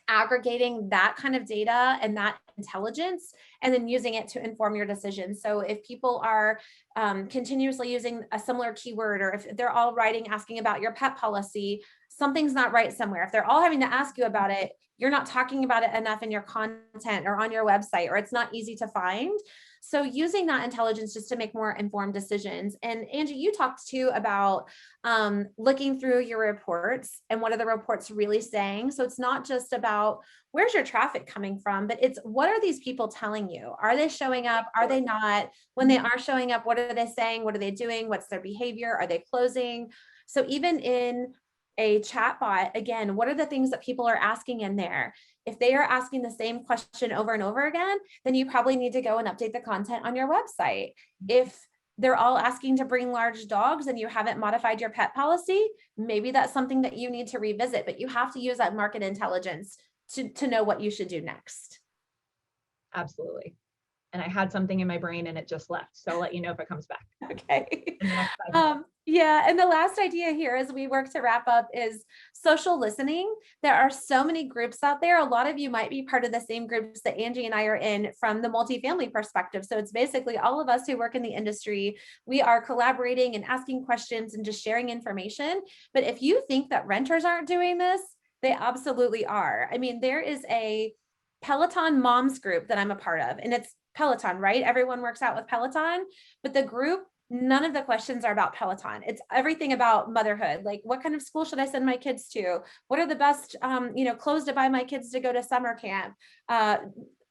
S1: aggregating that kind of data and that intelligence and then using it to inform your decisions? So if people are continuously using a similar keyword, or if they're all writing asking about your pet policy, something's not right somewhere. If they're all having to ask you about it, you're not talking about it enough in your content or on your website, or it's not easy to find. So using that intelligence just to make more informed decisions. And Angie, you talked too about looking through your reports and what are the reports really saying. So it's not just about where's your traffic coming from, but it's what are these people telling you? Are they showing up? Are they not? When they are showing up, what are they saying? What are they doing? What's their behavior? Are they closing? So even in a chatbot, again, what are the things that people are asking in there? If they are asking the same question over and over again, then you probably need to go and update the content on your website. If they're all asking to bring large dogs and you haven't modified your pet policy, maybe that's something that you need to revisit, but you have to use that market intelligence to know what you should do next.
S2: Absolutely. And I had something in my brain and it just left. So I'll let you know if it comes back.
S1: Okay. Yeah. And the last idea here as we work to wrap up is social listening. There are so many groups out there. A lot of you might be part of the same groups that Angie and I are in from the multifamily perspective. So it's basically all of us who work in the industry. We are collaborating and asking questions and just sharing information. But if you think that renters aren't doing this, they absolutely are. I mean, there is a Peloton moms group that I'm a part of, and it's Peloton, right? Everyone works out with Peloton, but the group, none of the questions are about Peloton. It's everything about motherhood. Like, what kind of school should I send my kids to? What are the best, clothes to buy my kids to go to summer camp?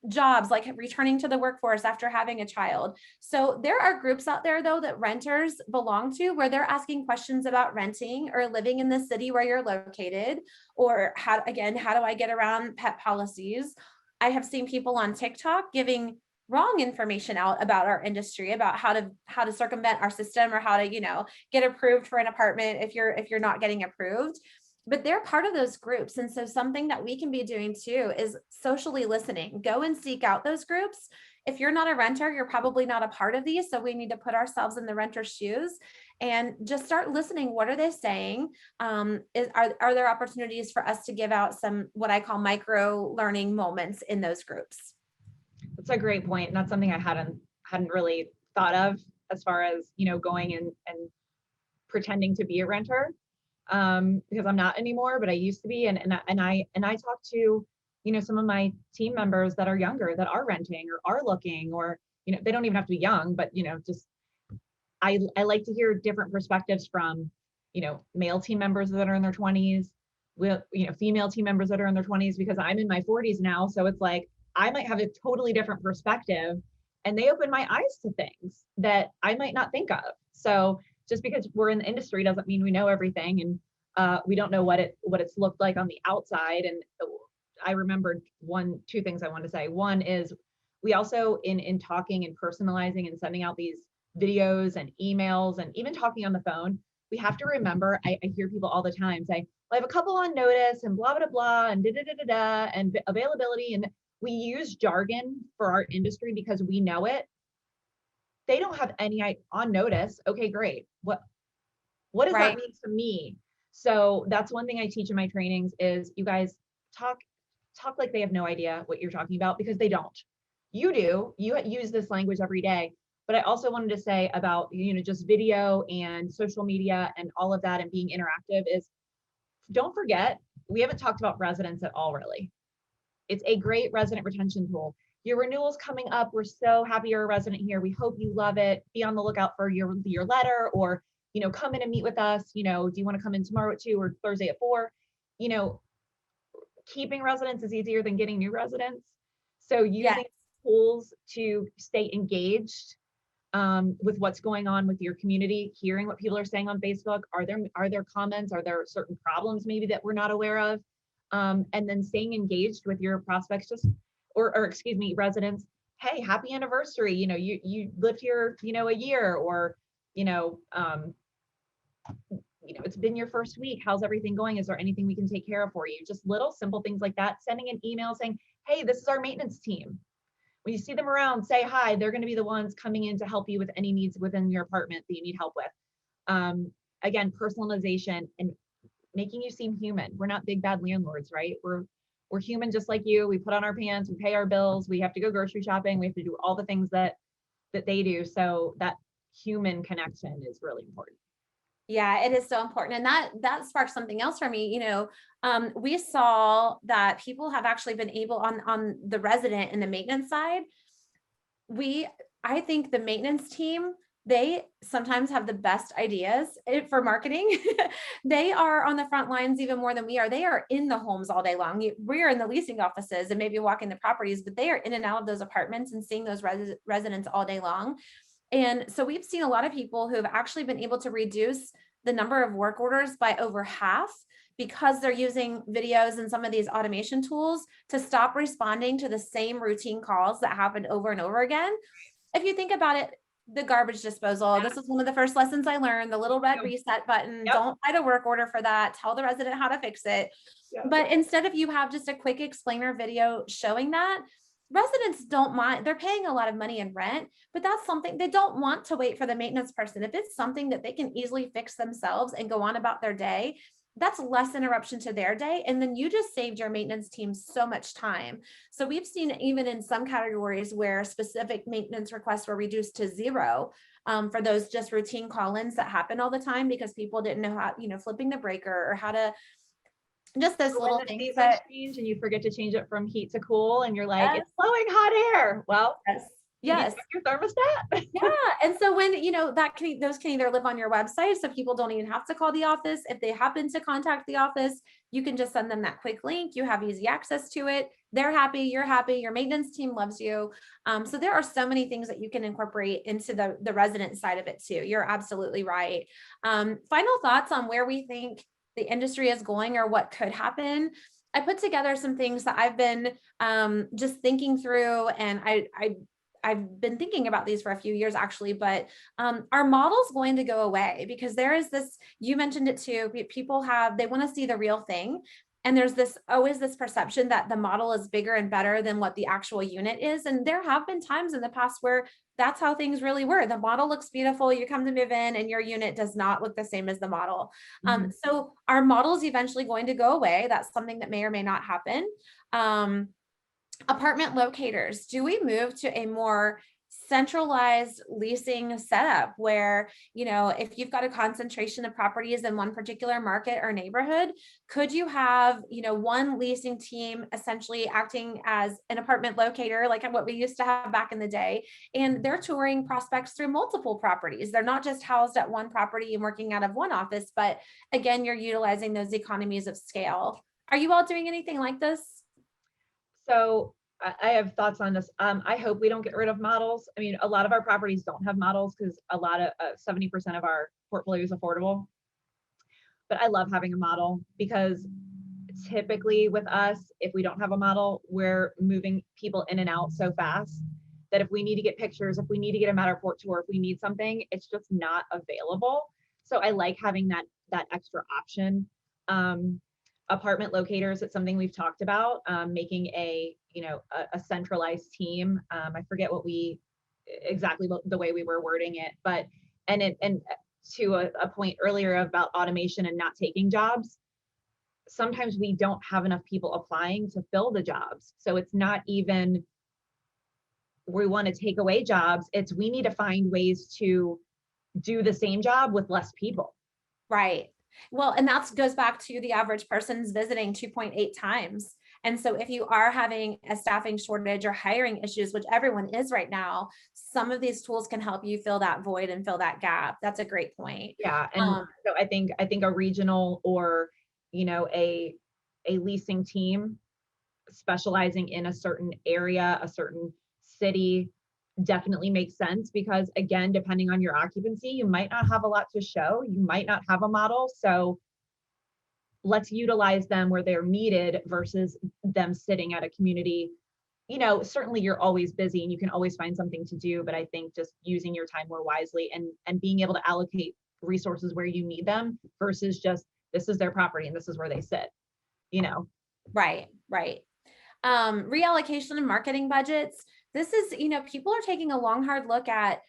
S1: Jobs, like returning to the workforce after having a child. So there are groups out there though that renters belong to, where they're asking questions about renting or living in the city where you're located, or how do I get around pet policies? I have seen people on TikTok giving wrong information out about our industry, about how to circumvent our system, or how to, get approved for an apartment if you're not getting approved. But they're part of those groups. And so something that we can be doing too is socially listening. Go and seek out those groups. If you're not a renter, you're probably not a part of these. So we need to put ourselves in the renter's shoes and just start listening. What are they saying? Are there opportunities for us to give out some, what I call micro learning moments in those groups?
S2: That's a great point. And that's something I hadn't really thought of, as far as, going and pretending to be a renter. Because I'm not anymore, but I used to be. And I talk to, some of my team members that are younger, that are renting or are looking, or, they don't even have to be young, but, just, I like to hear different perspectives from, male team members that are in their 20s, with, female team members that are in their 20s, because I'm in my 40s now. So it's like, I might have a totally different perspective, and they open my eyes to things that I might not think of. So just because we're in the industry doesn't mean we know everything, and we don't know what it's looked like on the outside. And I remembered two things I wanted to say. One is, we also, in talking and personalizing and sending out these videos and emails and even talking on the phone, we have to remember, I hear people all the time say, well, I have a couple on notice and blah, blah, blah, and da, da, da, da, da, and availability. And we use jargon for our industry because we know it. They don't have any on notice. Okay, great. What does that
S1: Right.
S2: mean to me? So that's one thing I teach in my trainings is, you guys talk like they have no idea what you're talking about, because they don't. You do. You use this language every day. But I also wanted to say about, just video and social media and all of that and being interactive is, don't forget, we haven't talked about residents at all, really. It's a great resident retention tool. Your renewal's coming up. We're so happy you're a resident here. We hope you love it. Be on the lookout for your letter, or, come in and meet with us. Do you want to come in tomorrow at 2 or Thursday at 4? Keeping residents is easier than getting new residents. So
S1: Yes.
S2: using tools to stay engaged with what's going on with your community, hearing what people are saying on Facebook. Are there comments? Are there certain problems maybe that we're not aware of? And then staying engaged with your prospects, or excuse me, residents. Hey, happy anniversary. You lived here, a year, or, it's been your first week. How's everything going? Is there anything we can take care of for you? Just little simple things like that. Sending an email saying, hey, this is our maintenance team. When you see them around, say hi. They're going to be the ones coming in to help you with any needs within your apartment that you need help with. Again, personalization and making you seem human. We're not big bad landlords, right? We're human just like you. We put on our pants, we pay our bills, we have to go grocery shopping, we have to do all the things that they do. So that human connection is really important.
S1: Yeah, it is so important. And that sparked something else for me. We saw that people have actually been able on the resident and the maintenance side. I think the maintenance team, they sometimes have the best ideas for marketing. They are on the front lines even more than we are. They are in the homes all day long. We're in the leasing offices and maybe walking the properties, but they are in and out of those apartments and seeing those residents all day long. And so we've seen a lot of people who have actually been able to reduce the number of work orders by over half, because they're using videos and some of these automation tools to stop responding to the same routine calls that happen over and over again. If you think about it, the garbage disposal, this is one of the first lessons I learned, the little red reset button.
S2: Yep.
S1: Don't write a work order for that. Tell the resident how to fix it. Yep. But instead of you have just a quick explainer video showing that, residents don't mind. They're paying a lot of money in rent, but that's something they don't want to wait for the maintenance person. If it's something that they can easily fix themselves and go on about their day, that's less interruption to their day. And then you just saved your maintenance team so much time. So we've seen even in some categories where specific maintenance requests were reduced to 0 for those just routine call-ins that happen all the time because people didn't know how, flipping the breaker or how to, just those little things that
S2: change and you forget to change it from heat to cool and you're like, yes, it's blowing hot air. Well,
S1: yes.
S2: Can you
S1: Yes.
S2: check your thermostat?
S1: Yeah. And so when, that those can either live on your website. So people don't even have to call the office. If they happen to contact the office, you can just send them that quick link. You have easy access to it. They're happy. You're happy. Your maintenance team loves you. So there are so many things that you can incorporate into the resident side of it too. You're absolutely right. Final thoughts on where we think the industry is going or what could happen. I put together some things that I've been just thinking through, and I've been thinking about these for a few years actually, but our model's going to go away because there is this, you mentioned it too, people they want to see the real thing. And there's always this perception that the model is bigger and better than what the actual unit is. And there have been times in the past where that's how things really were. The model looks beautiful. You come to move in and your unit does not look the same as the model.
S2: Mhm.
S1: So our model is eventually going to go away. That's something that may or may not happen. Apartment locators, do we move to a more centralized leasing setup where, if you've got a concentration of properties in one particular market or neighborhood, could you have, one leasing team essentially acting as an apartment locator, like what we used to have back in the day, and they're touring prospects through multiple properties. They're not just housed at one property and working out of one office, but again, you're utilizing those economies of scale. Are you all doing anything like this?
S2: So I have thoughts on this. I hope we don't get rid of models. I mean, a lot of our properties don't have models because a lot of 70% of our portfolio is affordable. But I love having a model because typically with us, if we don't have a model, we're moving people in and out so fast that if we need to get pictures, if we need to get a Matterport tour, if we need something, it's just not available. So I like having that extra option. Apartment locators, it's something we've talked about, making a centralized team. I forget exactly the way we were wording it, but and to a point earlier about automation and not taking jobs, sometimes we don't have enough people applying to fill the jobs. So it's not even we want to take away jobs, it's we need to find ways to do the same job with less people.
S1: Right. Well, and that goes back to the average person's visiting 2.8 times. And so if you are having a staffing shortage or hiring issues, which everyone is right now, some of these tools can help you fill that void and fill that gap. That's a great point.
S2: Yeah, and so I think a regional or a leasing team specializing in a certain area, a certain city definitely makes sense because again, depending on your occupancy, you might not have a lot to show, you might not have a model. So let's utilize them where they're needed versus them sitting at a community. Certainly you're always busy and you can always find something to do, but I think just using your time more wisely and being able to allocate resources where you need them versus just this is their property and this is where they sit.
S1: Right, right. Reallocation of marketing budgets. This is, people are taking a long, hard look at.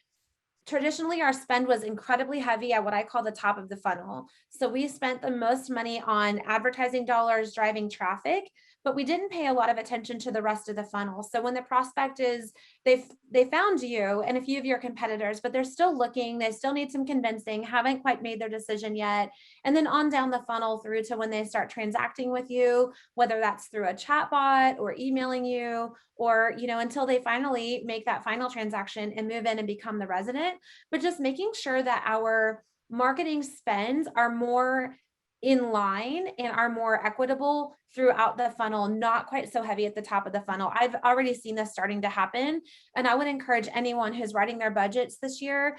S1: Traditionally, our spend was incredibly heavy at what I call the top of the funnel. So we spent the most money on advertising dollars driving traffic, but we didn't pay a lot of attention to the rest of the funnel. So when the prospect is, they found you and a few of your competitors, but they're still looking, they still need some convincing, haven't quite made their decision yet. And then on down the funnel through to when they start transacting with you, whether that's through a chat bot or emailing you, or until they finally make that final transaction and move in and become the resident. But just making sure that our marketing spends are more in line and are more equitable throughout the funnel, not quite so heavy at the top of the funnel. I've already seen this starting to happen, and I would encourage anyone who's writing their budgets this year,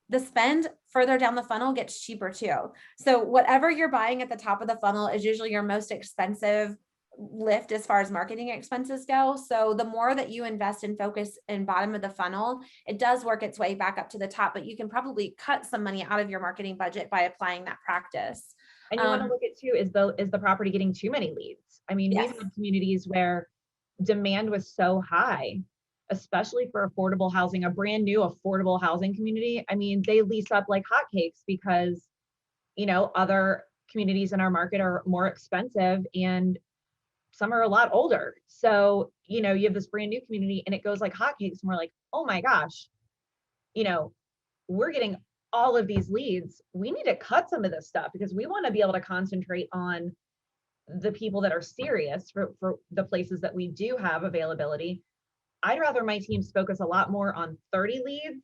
S1: the spend further down the funnel gets cheaper too. So whatever you're buying at the top of the funnel is usually your most expensive lift as far as marketing expenses go. So the more that you invest and focus in bottom of the funnel, it does work its way back up to the top, but you can probably cut some money out of your marketing budget by applying that practice.
S2: And you want to look at too, is the property getting too many leads? I mean, we've
S1: Yes.
S2: had communities where demand was so high, especially for affordable housing, a brand new affordable housing community. I mean, they lease up like hotcakes because, other communities in our market are more expensive and some are a lot older. So, you have this brand new community and it goes like hotcakes. And we're like, oh my gosh, you know, we're getting all of these leads. We need to cut some of this stuff because we want to be able to concentrate on the people that are serious for the places that we do have availability. I'd rather my teams focus a lot more on 30 leads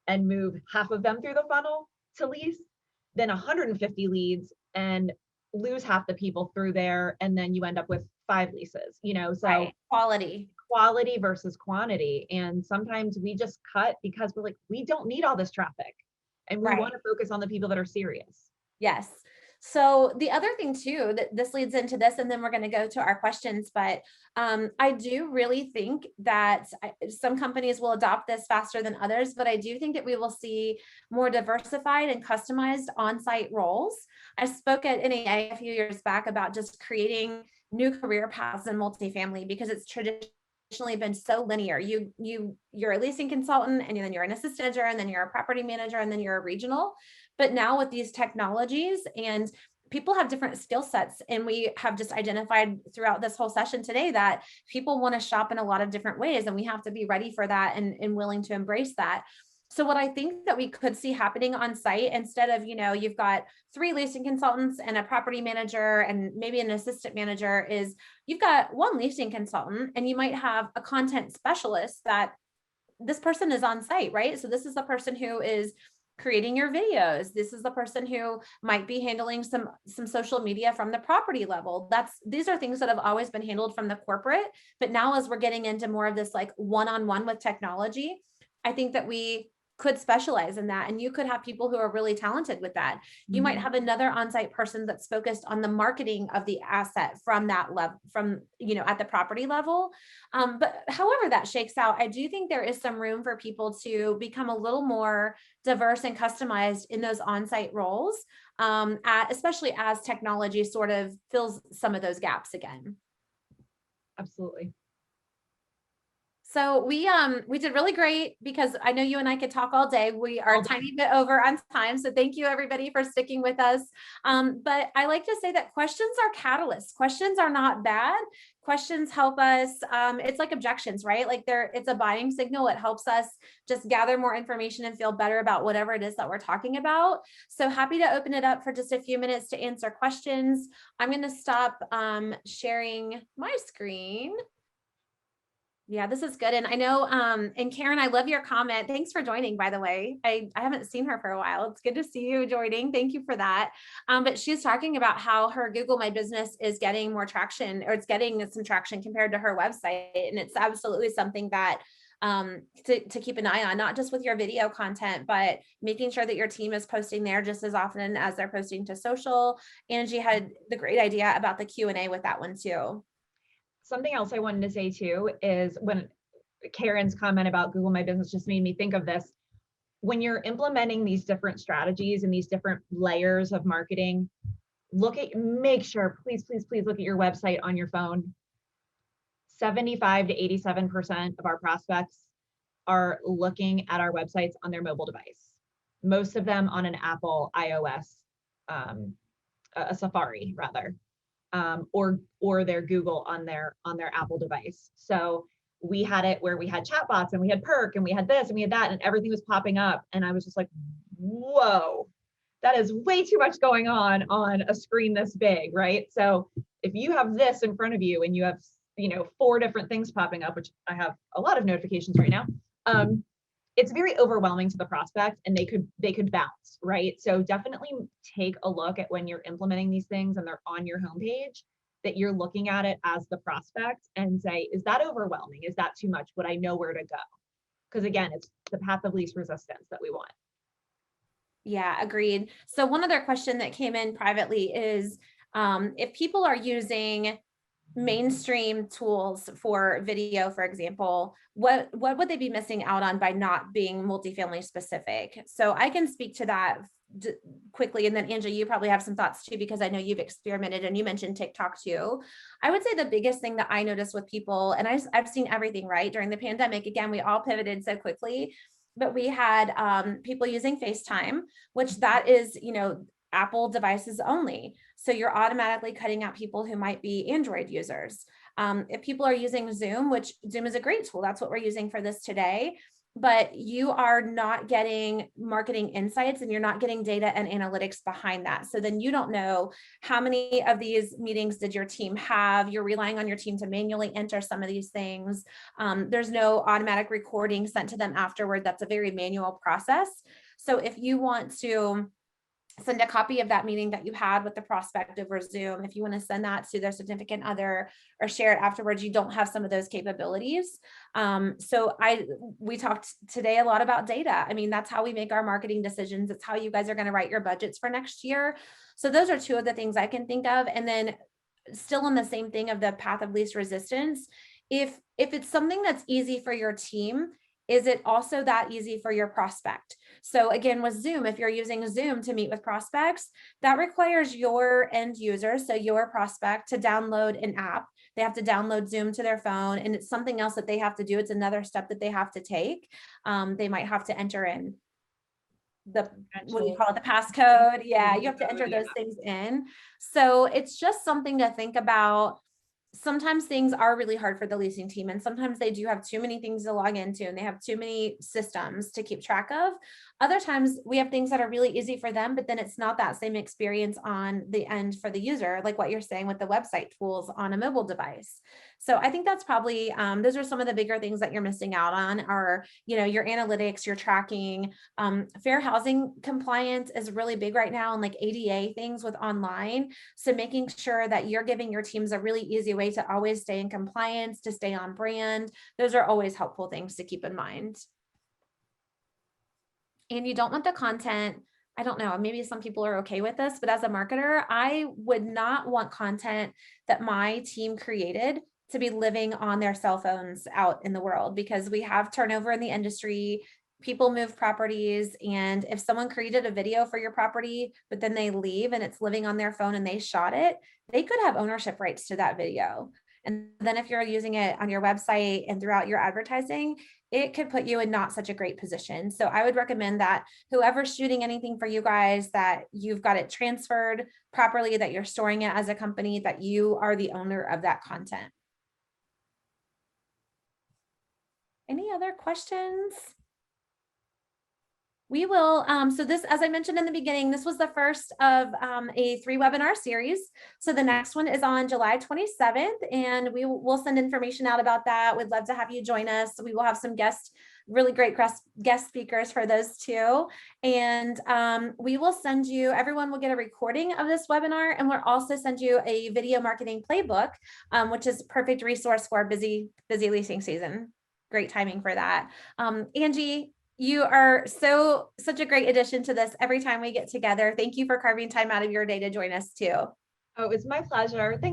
S2: and move half of them through the funnel to lease than 150 leads and lose half the people through there. And then you end up with 5 leases, so
S1: Right.
S2: quality versus quantity. And sometimes we just cut because we're like, we don't need all this traffic and we want
S1: Right.
S2: to focus on the people that are serious.
S1: Yes. So the other thing too, that this leads into this, and then we're going to go to our questions, but I do really think that some companies will adopt this faster than others, but I do think that we will see more diversified and customized on-site roles. I spoke at NAA a few years back about just creating new career paths in multifamily because it's traditionally been so linear. You're a leasing consultant, and then you're an assistant manager, and then you're a property manager, and then you're a regional. But now with these technologies, and people have different skill sets, and we have just identified throughout this whole session today that people want to shop in a lot of different ways, and we have to be ready for that and willing to embrace that. So what I think that we could see happening on site, instead of, you've got 3 leasing consultants and a property manager and maybe an assistant manager, is you've got 1 leasing consultant, and you might have a content specialist that this person is on site, right? So this is the person who is creating your videos. This is the person who might be handling some social media from the property level. These are things that have always been handled from the corporate, but now as we're getting into more of this like one-on-one with technology, I think that we could specialize in that, and you could have people who are really talented with that. You might have another on-site person that's focused on the marketing of the asset from that level, from at the property level. But however that shakes out, I do think there is some room for people to become a little more diverse and customized in those on-site roles, especially as technology sort of fills some of those gaps again.
S2: Absolutely.
S1: So we did really great, because I know you and I could talk all day. We are a tiny bit over on time. So thank you everybody for sticking with us. But I like to say that questions are catalysts. Questions are not bad. Questions help us. It's like objections, right? Like it's a buying signal. It helps us just gather more information and feel better about whatever it is that we're talking about. So happy to open it up for just a few minutes to answer questions. I'm going to stop sharing my screen. Yeah, this is good. And I know, and Karen, I love your comment. Thanks for joining, by the way. I haven't seen her for a while. It's good to see you joining. Thank you for that. But she's talking about how her Google My Business is getting more traction, or it's getting some traction compared to her website. And it's absolutely something that to keep an eye on, not just with your video content, but making sure that your team is posting there just as often as they're posting to social. Angie had the great idea about the Q&A with that one too.
S2: Something else I wanted to say too is, when Karen's comment about Google My Business just made me think of this. When you're implementing these different strategies and these different layers of marketing, make sure, please look at your website on your phone. 75 to 87% of our prospects are looking at our websites on their mobile device. Most of them on an Apple iOS, a Safari rather. Or their Google on their Apple device. So we had it where we had chatbots and we had Perk and we had this and we had that, and everything was popping up. And I was just like, whoa, that is way too much going on a screen this big, right? So if you have this in front of you and you have 4 different things popping up, which I have a lot of notifications right now, it's very overwhelming to the prospect, and they could bounce, right? So definitely take a look at when you're implementing these things and they're on your homepage, that you're looking at it as the prospect and say, is that overwhelming? Is that too much? Would I know where to go? Because again, it's the path of least resistance that we want.
S1: Yeah, agreed. So one other question that came in privately is, if people are using mainstream tools for video, for example, what would they be missing out on by not being multifamily specific? So I can speak to that quickly, and then Angela, you probably have some thoughts too, because I know you've experimented and you mentioned TikTok too. I would say the biggest thing that I noticed with people, and I've seen everything, right? During the pandemic, again, we all pivoted so quickly, but we had people using FaceTime, which that is, Apple devices only. So you're automatically cutting out people who might be Android users. If people are using Zoom, which Zoom is a great tool, that's what we're using for this today. but you are not getting marketing insights and you're not getting data and analytics behind that. So then you don't know how many of these meetings did your team have. You're relying on your team to manually enter some of these things. There's no automatic recording sent to them afterward. That's a very manual process. So if you want to send a copy of that meeting that you had with the prospect over Zoom, if you want to send that to their significant other or share it afterwards, you don't have some of those capabilities. We talked today a lot about data. I mean, that's how we make our marketing decisions. It's how you guys are going to write your budgets for next year. So those are two of the things I can think of. And then still on the same thing of the path of least resistance, if it's something that's easy for your team, is it also that easy for your prospect? So again, with Zoom, if you're using Zoom to meet with prospects, that requires your end user, so your prospect, to download an app. They have to download Zoom to their phone, and it's something else that they have to do. It's another step that they have to take. They might have to enter in what do you call it, the passcode. Yeah, you have to enter those things in. So it's just something to think about. Sometimes things are really hard for the leasing team, and sometimes they do have too many things to log into and they have too many systems to keep track of. Other times we have things that are really easy for them, but then it's not that same experience on the end for the user, like what you're saying with the website tools on a mobile device. So I think that's probably, those are some of the bigger things that you're missing out on, are, your analytics, your tracking. Fair housing compliance is really big right now, and like ADA things with online. So making sure that you're giving your teams a really easy way to always stay in compliance, to stay on brand. Those are always helpful things to keep in mind. And you don't want the content, I don't know, maybe some people are okay with this, but as a marketer, I would not want content that my team created to be living on their cell phones out in the world, because we have turnover in the industry. People move properties, and if someone created a video for your property, but then they leave and it's living on their phone and they shot it, they could have ownership rights to that video. And then if you're using it on your website and throughout your advertising, it could put you in not such a great position. So I would recommend that whoever's shooting anything for you guys, that you've got it transferred properly, that you're storing it as a company, that you are the owner of that content. Any other questions? We will, so this, as I mentioned in the beginning, this was the first of a 3-webinar series. So the next one is on July 27th, and we'll send information out about that. We'd love to have you join us. We will have some really great guest speakers for those too. And we will send you, everyone will get a recording of this webinar, and we'll also send you a video marketing playbook, which is a perfect resource for a busy leasing season. Great timing for that. Angie, you are such a great addition to this every time we get together. Thank you for carving time out of your day to join us too.
S2: Oh, it's my pleasure. Thanks.